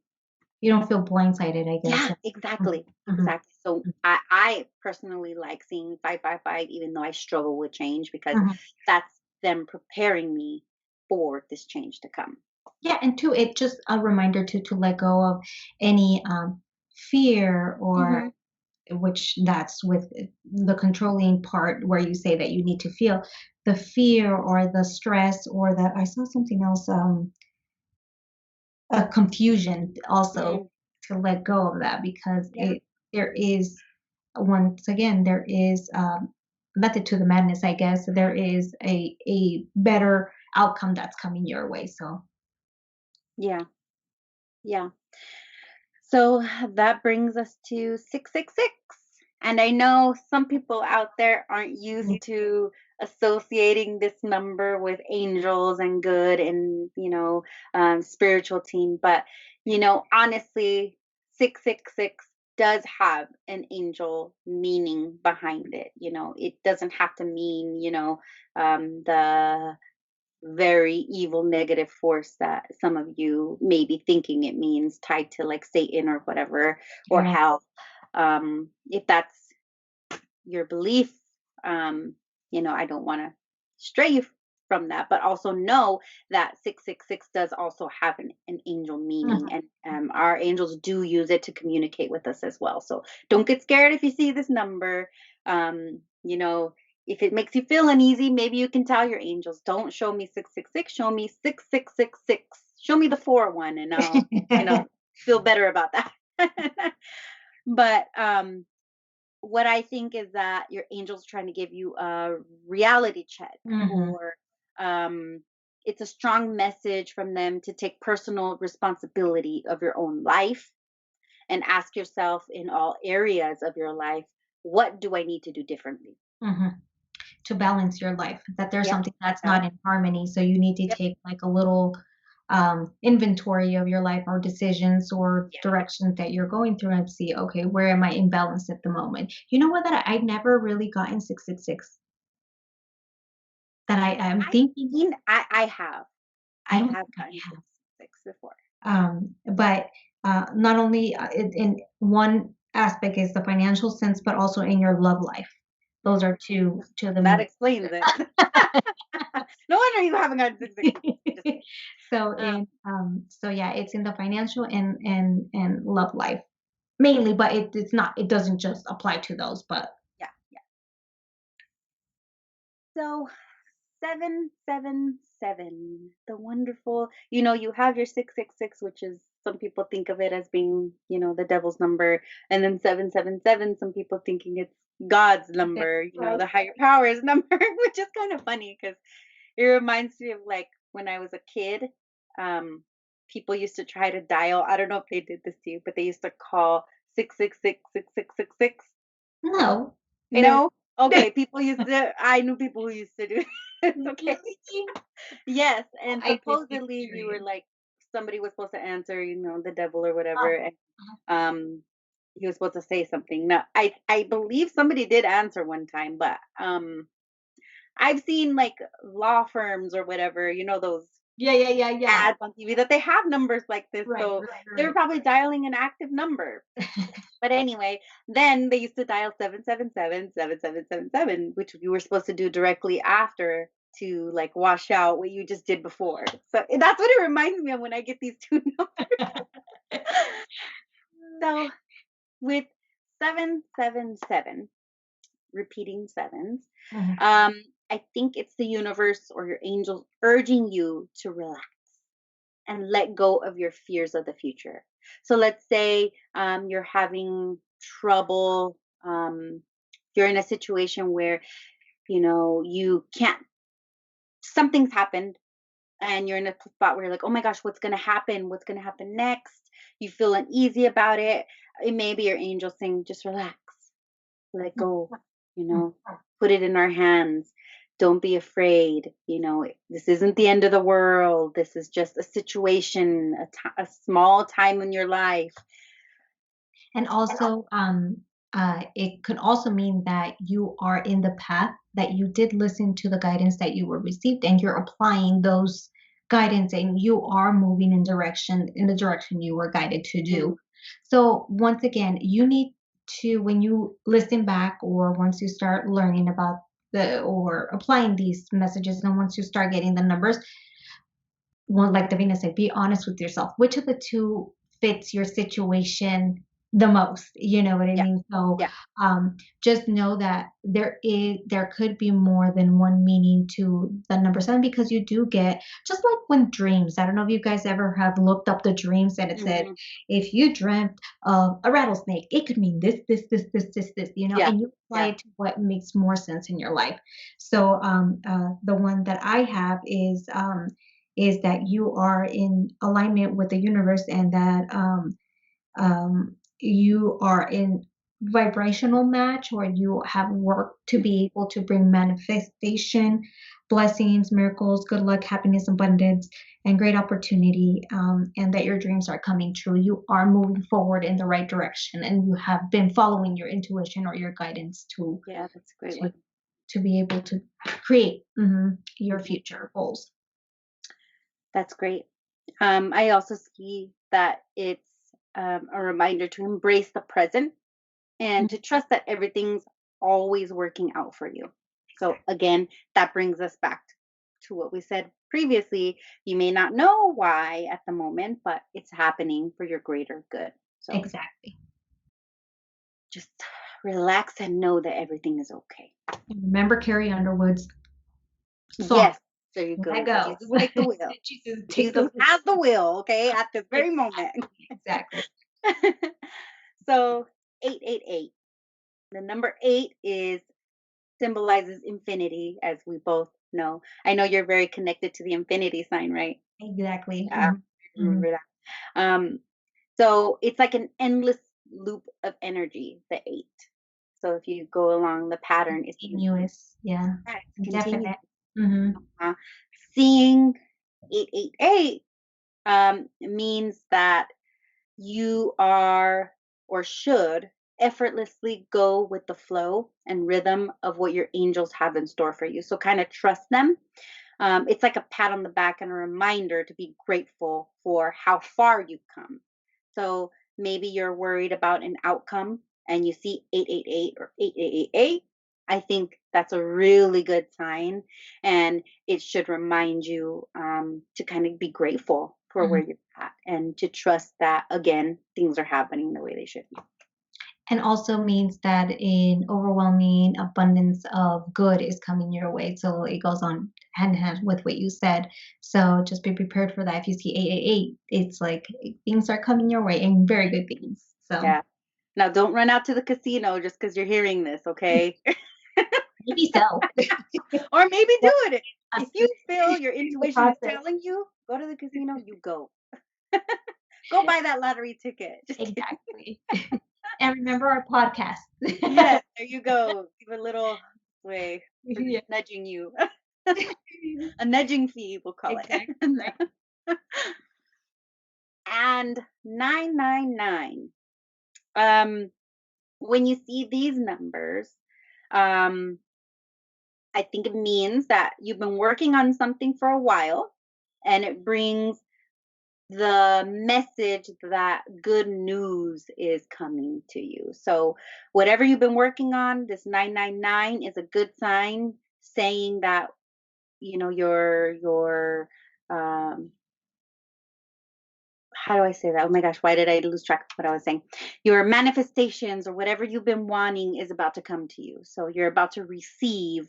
you don't feel blindsided, I guess. yeah, Mhm, exactly, mhm, exactly. So I personally like seeing 555, even though I struggle with change, because mhm. that's them preparing me for this change to come. Yeah, and two, it just a reminder to let go of any fear or Hmm. which that's with the controlling part where you say that you need to feel the fear or the stress or that I saw something else, a confusion also Mm, to let go of that because yeah, there is once again there is method to the madness, I guess. There is a better outcome that's coming your way. So yeah, yeah. So that brings us to 666. And I know some people out there aren't used to associating this number with angels and good and, spiritual team. But, honestly, 666 does have an angel meaning behind it. It doesn't have to mean, the very evil negative force that some of you may be thinking it means, tied to like Satan or whatever, or Yeah. hell. If that's your belief, um, I don't want to stray you from that, but also know that 666 does also have an angel meaning, Mhm. and our angels do use it to communicate with us as well. So don't get scared if you see this number. Um, you know, if it makes you feel uneasy, maybe you can tell your angels, don't show me 666, show me 6666. Show me the 4 one, and I'll, feel better about that. But what I think is that your angel's trying to give you a reality check, Mhm. or um, it's a strong message from them to take personal responsibility of your own life and ask yourself in all areas of your life, what do I need to do differently? Mhm. To balance your life, that there's Yep. something that's not Balance. in harmony, so you need to Yep. take, like, a little, inventory of your life or decisions or Yeah. directions that you're going through and see, "Okay, where am I imbalanced at the moment?" You know what? That I never really gotten 666. That I'm I thinking mean, I have. I I don't have think gotten I have. 666 before. But, not only, in one aspect is the financial sense, but also in your love life. Those are 2 of the That main. explains it. No wonder you haven't gotten 666. Just kidding. Um, So yeah, it's in the financial and love life mainly, but it's not, it doesn't just apply to those, but yeah. So 777, the wonderful, you have your 666, which is, some people think of it as being, the devil's number. And then 777, some people thinking it's God's okay, number, right. the higher powers number, which is kind of funny because it reminds me of like when I was a kid. Um, People used to try to dial, I don't know if they did this to you, but they used to call 666 6666. No, I don't. No? Okay, people used to, I knew people who used to do it. Okay. Really? Yes, and I just get supposedly you were curious. like, somebody was supposed to answer, the devil or Oh, whatever, and uh-huh. um he was supposed to say something. Now, I believe somebody did answer one time, but I've seen like law firms or whatever, those Yeah, yeah, yeah, yeah. ads on TV that they have numbers like this, Right, so right, they were right. probably dialing an active number. But anyway, then they used to dial 777 which you were supposed to do directly after to like wash out what you just did before. So that's what it reminds me of when I get these two numbers. So with 777, repeating sevens, Mhm. I think it's the universe or your angels urging you to relax and let go of your fears of the future. So let's say you're having trouble, you're in a situation where you can't, something's happened, and you're in a spot where you're like, oh my gosh, what's going to happen, what's going to happen next? You feel uneasy about it. It may be your angel saying, just relax, let go, you Mhm. know, put it in our hands. Don't be afraid. This isn't the end of the world. This is just a situation, a small time in your life. And also, it could also mean that you are in the path, that you did listen to the guidance that you were received, and you're applying those guidance, and you are moving in the direction you were guided to Mhm. do. So once again, you need to, when you listen back, or once you start learning about or applying these messages, and once you start getting the numbers, one, like Davina said, be honest with yourself. Which of the two fits your situation the most? You know what I Yeah. mean? So Yeah. just know that there could be more than one meaning to the number seven, because you do get, just like when dreams. I don't know if you guys ever have looked up the dreams, and it said, Hmm. if you dreamt of a rattlesnake, it could mean this, Yeah. and you apply Yeah. it to what makes more sense in your life. So the one that I have is that you are in alignment with the universe, and that you are in vibrational match, or you have work to be able to bring manifestation, blessings, miracles, good luck, happiness, abundance, and great opportunity, and that your dreams are coming true. You are moving forward in the right direction, and you have been following your intuition or your guidance Yeah. That's a great to one. to be able to create, your Mhm. future goals. That's great. I also see that it's a reminder to embrace the present and to trust that everything's always working out for you. So, Exactly. again, that brings us back to what we said previously. You may not know why at the moment, but it's happening for your greater good. So, Exactly. just relax and know that everything is okay. And remember Carrie Underwood's song, Yes, there you "Let go. Go." Jesus, take the wheel. Jesus, take the Jesus wheel. has the will, okay, at this very moment. Exactly, exactly. So, 888. The number 8 is symbolizes infinity, as we both know. I know you're very connected to the infinity sign, right? Exactly. Yeah, Mhm, I mhm. remember that. So it's like an endless loop of energy, the 8. So if you go along the pattern, it's Continuous, yeah, yeah, it's continuous. definite. Mhm. Uh, Seeing 888 means that you are or should effortlessly go with the flow and rhythm of what your angels have in store for you. So kind of trust them. It's like a pat on the back and a reminder to be grateful for how far you've come. So maybe you're worried about an outcome and you see 888 or 8888. I think that's a really good sign. And it should remind you to kind of be grateful for where Mhm. you're at and to trust that, again, things are happening the way they should be. And also means that an overwhelming abundance of good is coming your way. So it goes on hand in hand with what you said. So just be prepared for that. If you see 888, it's like things are coming your way and very good things. So Yeah. Now, don't run out to the casino just because you're hearing this, okay? maybe so. Or maybe do it. If Us you feel your in the intuition is process. telling you, go to the casino, you go. Go buy that lottery ticket. Just kidding. Exactly. And remember our podcast. Yes, there you go. Give a little way for Yeah. nudging you. A nudging fee, we'll call it. Exactly right. And 999. Um, when you see these numbers, um, I think it means that you've been working on something for a while and it brings the message that good news is coming to you. So, whatever you've been working on, this 999 is a good sign saying that, your how do I say that? Oh my gosh, why did I lose track of what I was saying? Your manifestations or whatever you've been wanting is about to come to you. So, you're about to receive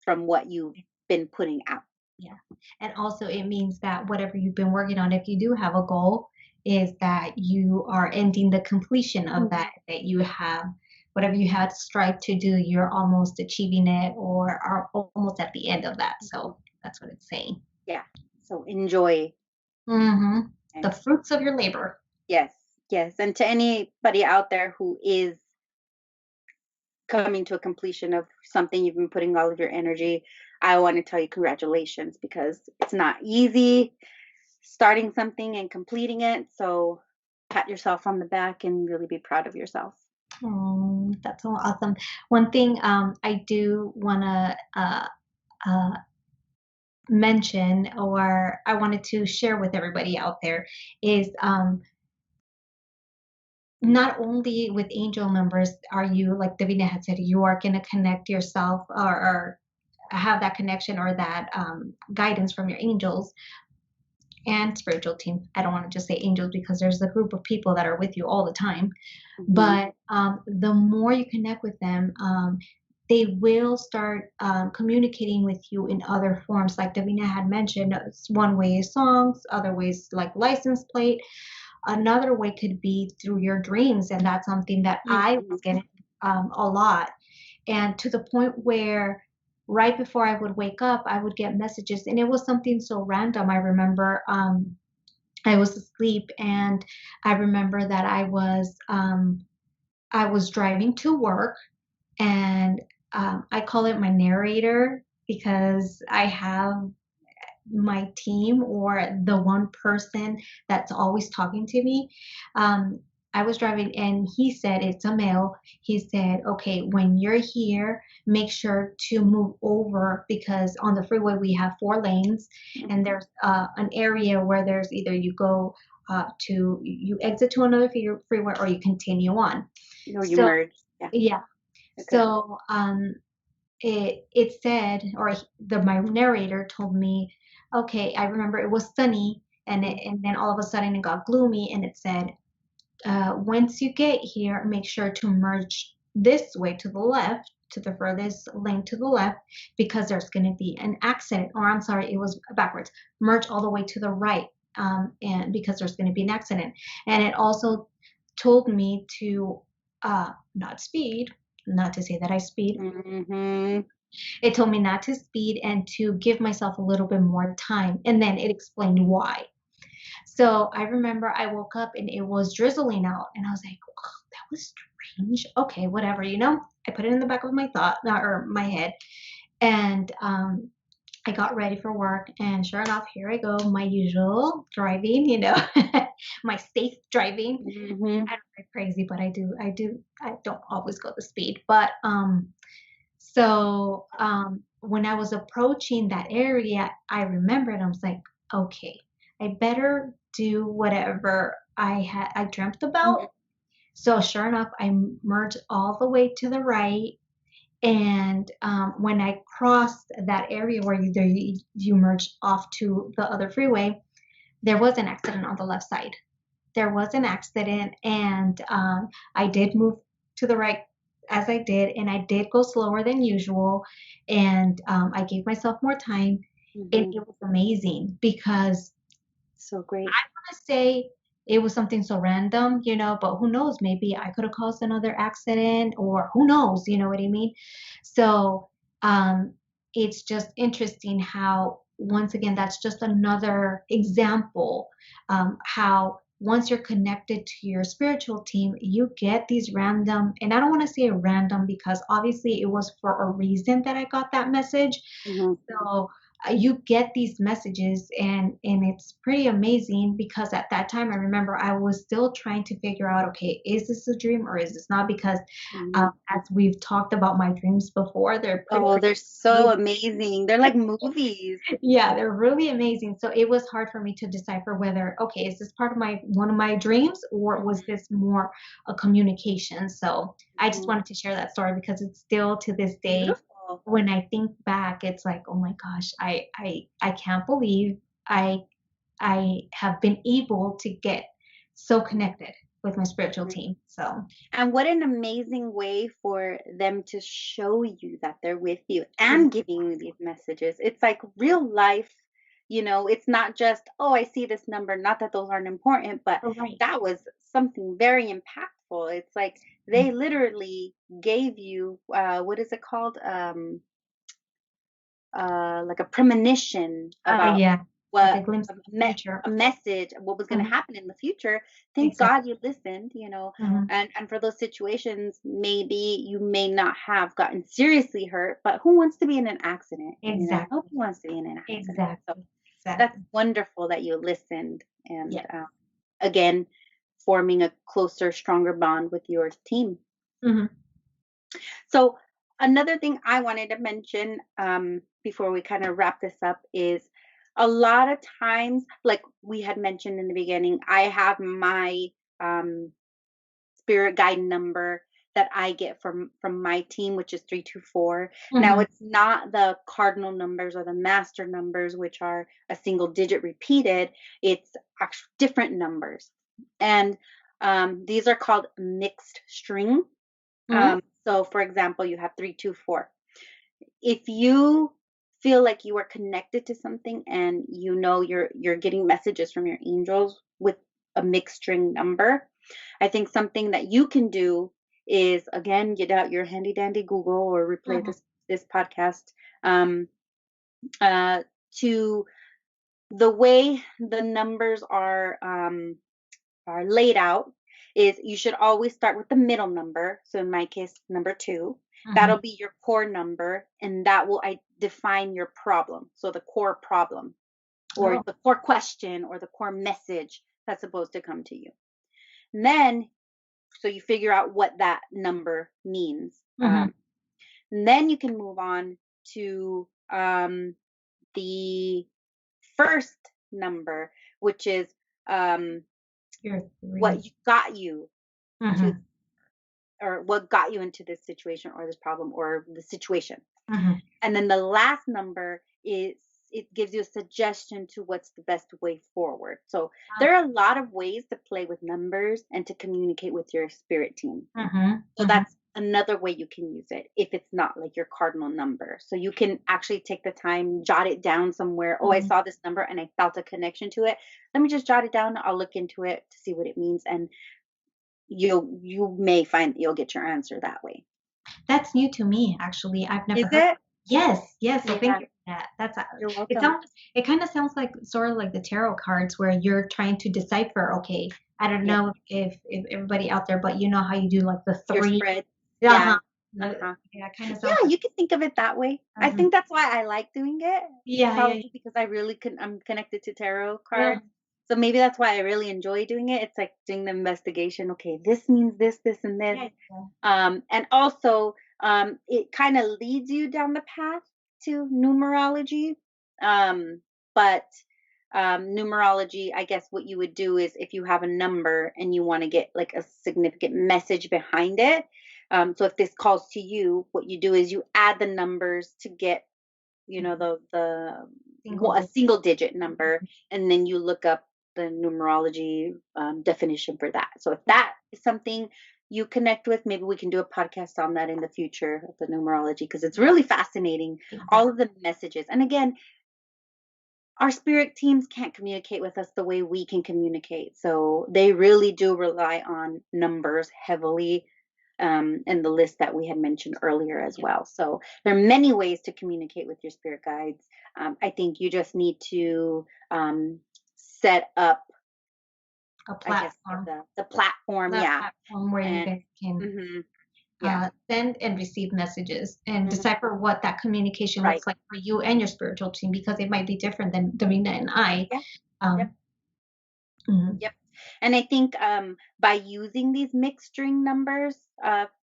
from what you've been putting out. Yeah. And also it means that whatever you've been working on, if you do have a goal, is that you are ending the completion of Mhm. that you have whatever you had strived to do, you're almost achieving it or are almost at the end of that. So that's what it's saying. Yeah. So, enjoy. Hmm. Okay? The fruits of your labor. Yes, yes. And to anybody out there who is coming to a completion of something you've been putting all of your energy, I want to tell you congratulations because it's not easy starting something and completing it. So pat yourself on the back and really be proud of yourself. Oh, that's so awesome. One thing I do want to uh, mention, or I wanted to share with everybody out there, is not only with angel numbers are you, like Davina had said, you are going to connect yourself or have that connection or that guidance from your angels and spiritual team. I don't want to just say angels because there's a group of people that are with you all the time. Hmm. But the more you connect with them, they will start communicating with you in other forms. Like Davina had mentioned, one way is songs, other ways like license plate. Another way could be through your dreams, and that's something that I was Hmm. getting a lot, and to the point where right before I would wake up, I would get messages, and it was something so random. I remember I was asleep, and I remember that I was driving to work, and I call it my narrator because I have my team or the one person that's always talking to me. Um, I was driving and he said, it's a male. He said, okay, when you're here, make sure to move over because on the freeway we have 4 lanes and Mhm. there's an area where there's either you go you exit to another freeway or you continue on. No, you So, merged. Yeah. yeah. Okay. So, it said, my narrator told me, okay, I remember it was sunny Mhm. and then all of a sudden it got gloomy and it said, once you get here, make sure to merge this way to the left, to the furthest lane to the left, because there's going to be an accident. Or I'm sorry, it was backwards. Merge all the way to the right, and because there's going to be an accident. And it also told me to not speed, not to say that I speed. Mhm. It told me not to speed and to give myself a little bit more time. And then it explained why. So I remember I woke up and it was drizzling out, and I was like, oh, that was strange. Okay, whatever, you know. I put it in the back of my thought or my head, and I got ready for work. And sure enough, here I go, my usual driving, my safe driving. Mhm. I don't drive crazy, but I don't always go the speed. But when I was approaching that area, I remembered, I was like, okay, I better do whatever I dreamt about. Mhm. So sure enough, I merged all the way to the right. And when I crossed that area where you merge off to the other freeway, there was an accident on the left side. There was an accident, and I did move to the right as I did, and I did go slower than usual, and I gave myself more time, and Mhm. it was amazing because So great. I want to say it was something so random, but who knows? Maybe I could have caused another accident, or who knows? You know what I mean? So um, it's just interesting how, once again, that's just another example how once you're connected to your spiritual team, you get these random, and I don't want to say random because obviously it was for a reason that I got that message. Mhm. So you get these messages, and it's pretty amazing because at that time I remember I was still trying to figure out, okay, is this a dream or is this not? Because Mhm. as we've talked about my dreams before, they're pretty Oh, they're so crazy. amazing. They're like movies. Yeah, they're really amazing. So it was hard for me to decipher whether, okay, is this part of my one of my dreams or was this more a communication? So I just Mhm. wanted to share that story because it's still to this day, Beautiful. when I think back, it's like, oh my gosh, I can't believe I I have been able to get so connected with my spiritual Mhm. team. So And what an amazing way for them to show you that they're with you ex- and giving you these messages. It's like real life, it's not just, oh, I see this number. Not that those aren't important, but right. that was something very impactful. It's like they literally gave you, what is it called? Like a premonition about Yeah, like what a glimpse a, of the me- future. a message, what was going to Mhm. happen in the future. Thank Exactly. God you listened, Mhm. and for those situations, maybe you may not have gotten seriously hurt, but who wants to be in an accident? Exactly. Nobody wants to be in an accident. So Exactly. that's Exactly. wonderful that you listened and Yeah. again, forming a closer, stronger bond with your team. Mhm. So, another thing I wanted to mention before we kind of wrap this up is a lot of times, like we had mentioned in the beginning, I have my um, spirit guide number that I get from my team, which is 324. Now, Mhm. it's not the cardinal numbers or the master numbers, which are a single digit repeated. It's actually different numbers, and these are called mixed string. Mhm. So for example, you have 324. If you feel like you are connected to something and you're getting messages from your angels with a mixed string number, I think something that you can do is again get out your handy dandy Google or replay Mhm. this podcast um, uh, to the way the numbers are laid out is you should always start with the middle number. So in my case, number two, Mhm. that'll be your core number, and that will define your problem. So the core problem, or Oh. the core question, or the core message that's supposed to come to you. And then So you figure out what that number means. Mm-hmm. And then you can move on to the first number, which is um, You're what three. you got you to, Mm-hmm. or what got you into this situation or this problem or the situation. Mm-hmm. And then the last number is, it gives you a suggestion to what's the best way forward. So there are a lot of ways to play with numbers and to communicate with your spirit team. Mm-hmm. So Mm-hmm. that's another way you can use it if it's not like your cardinal number. So you can actually take the time, jot it down somewhere. Oh, I Mm-hmm. saw this number and I felt a connection to it. Let me just jot it down. I'll look into it to see what it means. And you may find that you'll get your answer that way. That's new to me, actually. I've never Is heard. it? Yes, yes. So thank Yeah, you for that. That's you're it. welcome. Sounds. It kind of sounds like sort of like the tarot cards, where you're trying to decipher. Okay, I don't Yeah. know if everybody out there, but you know how you do like the Your three. spread. Uh huh. Yeah. Uh-huh. Yeah, kind of sounds Yeah, like. you can think of it that way. I Mhm. think that's why I like doing it. Yeah, yeah, Probably because I really I'm connected to tarot yeah, cards. So maybe that's why I really enjoy doing it. It's like doing the investigation. Okay, this means this, and this. yeah, yeah. And also, it kind of leads you down the path to numerology. Um, but numerology, I guess what you would do is if you have a number and you want to get like a significant message behind it. So if this calls to you, what you do is you add the numbers to get, Mhm. Single a digit. single digit number, and then you look up the numerology definition for that. So if that is something you connect with, maybe we can do a podcast on that in the future of the numerology because it's really fascinating, all Exactly. of the messages. And again, our spirit teams can't communicate with us the way we can communicate. So they really do rely on numbers heavily, in the list that we had mentioned earlier as Yeah. well. So there are many ways to communicate with your spirit guides. I think you just need to set up, A I guess, platform. the platform. That Yeah. platform where you And guys can hmm yeah, send and receive messages and hmm decipher what that communication right. looks like for you and your spiritual team, because it might be different than Davina and I. Yeah. Yep. Um, mhm. Yep. And I think by using these mixed string numbers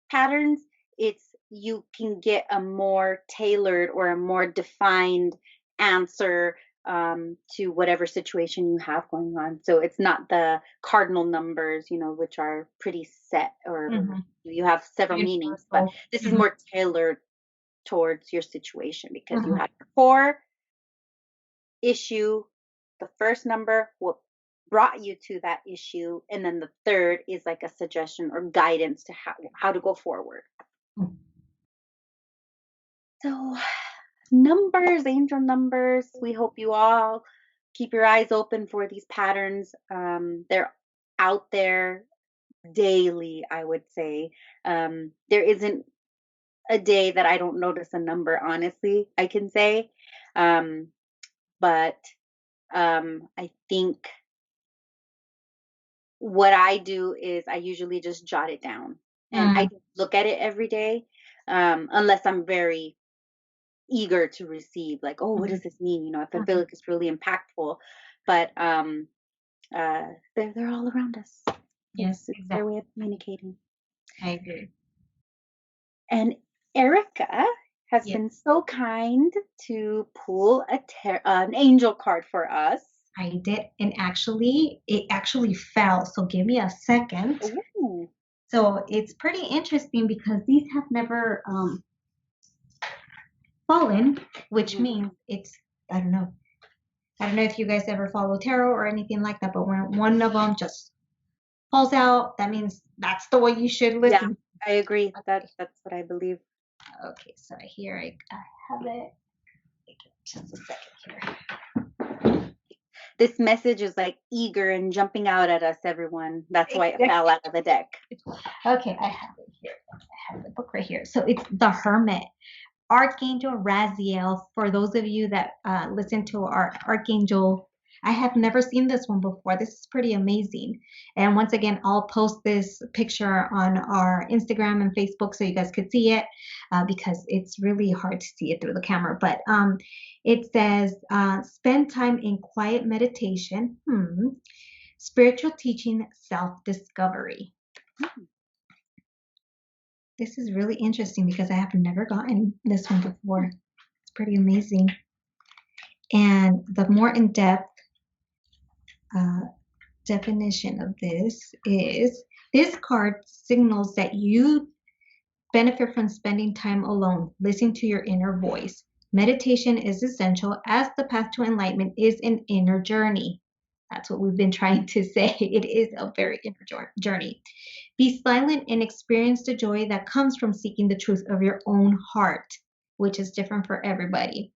patterns, it's you can get a more tailored or a more defined answer to whatever situation you have going on. So it's not the cardinal numbers, which are pretty set, or Mhm. you have several meanings, but Universal. this is Mhm. more tailored towards your situation because you Mhm. have your core issue, the first number, what brought you to that issue, and then the third is like a suggestion or guidance to how to go forward. Mhm. So numbers, angel numbers, we hope you all keep your eyes open for these patterns. They're out there daily, I would say. There isn't a day that I don't notice a number, honestly, I can say. um, but I think what I do is I usually just jot it down, and I Mm. don't look at it every day, unless I'm very eager to receive, like, oh, what Mhm. does this mean? If I feel Mhm. like it's really impactful. But they're all around us. Yes, It's their exactly. way of communicating. I agree. And Erica has Yes, been so kind to pull an angel card for us. I did. And actually, it actually fell. So give me a second. Ooh. So it's pretty interesting because these have never fallen, which Mhm. means it's, I don't know. I don't know if you guys ever follow tarot or anything like that, but when one of them just falls out, that means that's the way you should Yeah, listen. I agree. Okay, That's what I believe. okay, so here I have it. Just a second here. This message is like eager and jumping out at us, everyone. That's why it fell out of the deck. Okay, I have it here. I have the book right here. So it's The Hermit. Archangel Raziel. For those of you that listen to our Archangel, I have never seen this one before. This is pretty amazing. And once again, I'll post this picture on our Instagram and Facebook so you guys could see it, because it's really hard to see it through the camera. But it says, spend time in quiet meditation, spiritual teaching, self discovery. This is really interesting because I have never gotten this one before. It's pretty amazing. And the more in-depth uh, definition of this is this card signals that you benefit from spending time alone, listening to your inner voice. Meditation is essential as the path to enlightenment is an inner journey. That's what we've been trying to say. It is a very inner journey. Be silent and experience the joy that comes from seeking the truth of your own heart, which is different for everybody.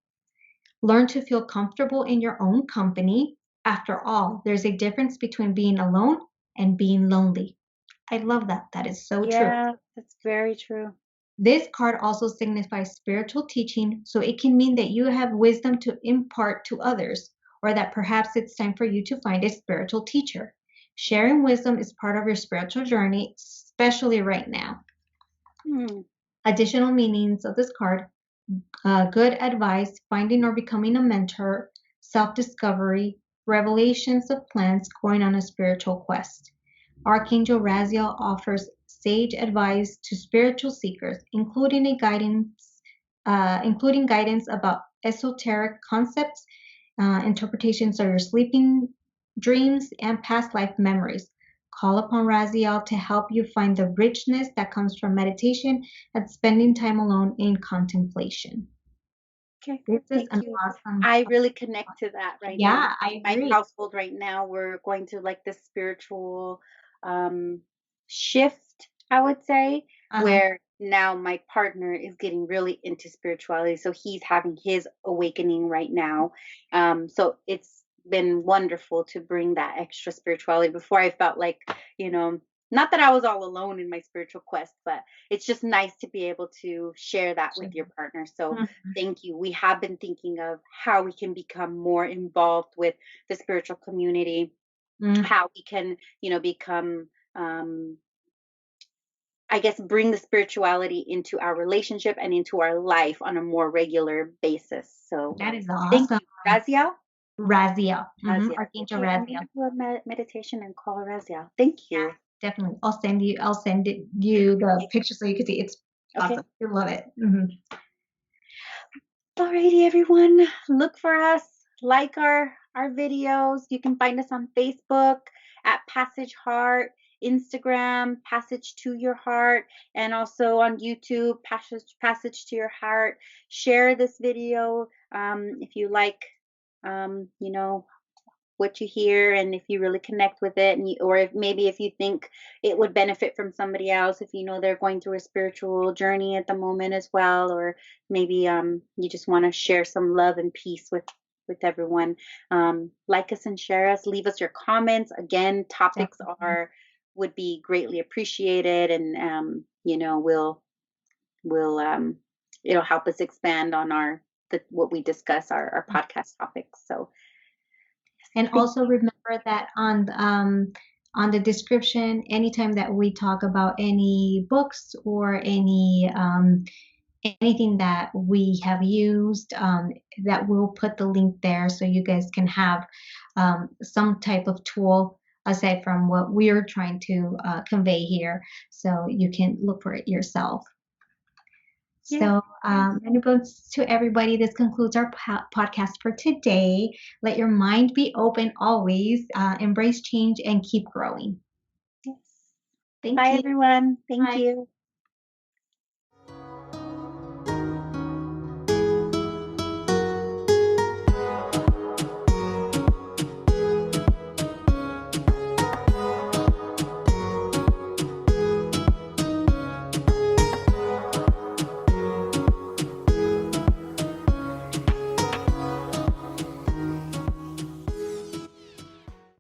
Learn to feel comfortable in your own company. After all, there's a difference between being alone and being lonely. I love that. That is so true. Yeah, that's very true. This card also signifies spiritual teaching, so it can mean that you have wisdom to impart to others, or that perhaps it's time for you to find a spiritual teacher. Sharing wisdom is part of your spiritual journey, especially right now. Additional meanings of this card: good advice, finding or becoming a mentor, self-discovery, revelations of plans, going on a spiritual quest. Archangel Raziel offers sage advice to spiritual seekers, including guidance about esoteric concepts, interpretations of your sleeping dreams, and past life memories. Call upon Raziel to help you find the richness that comes from meditation and spending time alone in contemplation. Okay, This is thank an you. awesome. I really connect to that right now. Yeah, I My agree. household right now, we're going through like this spiritual um shift, I would say, Uh-huh. where now my partner is getting really into spirituality. So he's having his awakening right now. So it's been wonderful to bring that extra spirituality. Before I felt like, you know, not that I was all alone in my spiritual quest, but it's just nice to be able to share that with your partner. So Mhm. thank you. We have been thinking of how we can become more involved with the spiritual community, Mhm. how we can, become, um, I guess, bring the spirituality into our relationship and into our life on a more regular basis. So That is thank awesome. you, Raziel. Raziel. Raziel. Archangel Okay, I'm Raziel. gonna do a meditation and call Raziel. Thank Yeah, you. definitely. I'll send you the picture so you can see. It's Okay. awesome. You love it. Alrighty, everyone. Look for us. Like our videos. You can find us on Facebook at Passage Heart, Instagram Passage to Your Heart, and also on YouTube Passage to Your Heart. Share this video if you like, you know, what you hear, and if you really connect with it, and or if you think it would benefit from somebody else, if you know they're going through a spiritual journey at the moment as well, or maybe you just want to share some love and peace with everyone. Like us and share us, leave us your comments. Again, topics Definitely. are would be greatly appreciated, and we'll it'll help us expand on what we discuss, our podcast topics. So And thank also remember that on the description, anytime that we talk about any books or anything that we have used, that we'll put the link there so you guys can have some type of tool aside from what we're trying to convey here, so you can look for it yourself. yeah. So, many thanks to everybody. This concludes our podcast for today. Let your mind be open always. Embrace change and keep growing. Yes. Thank Bye, you. everyone. Thank Bye. you.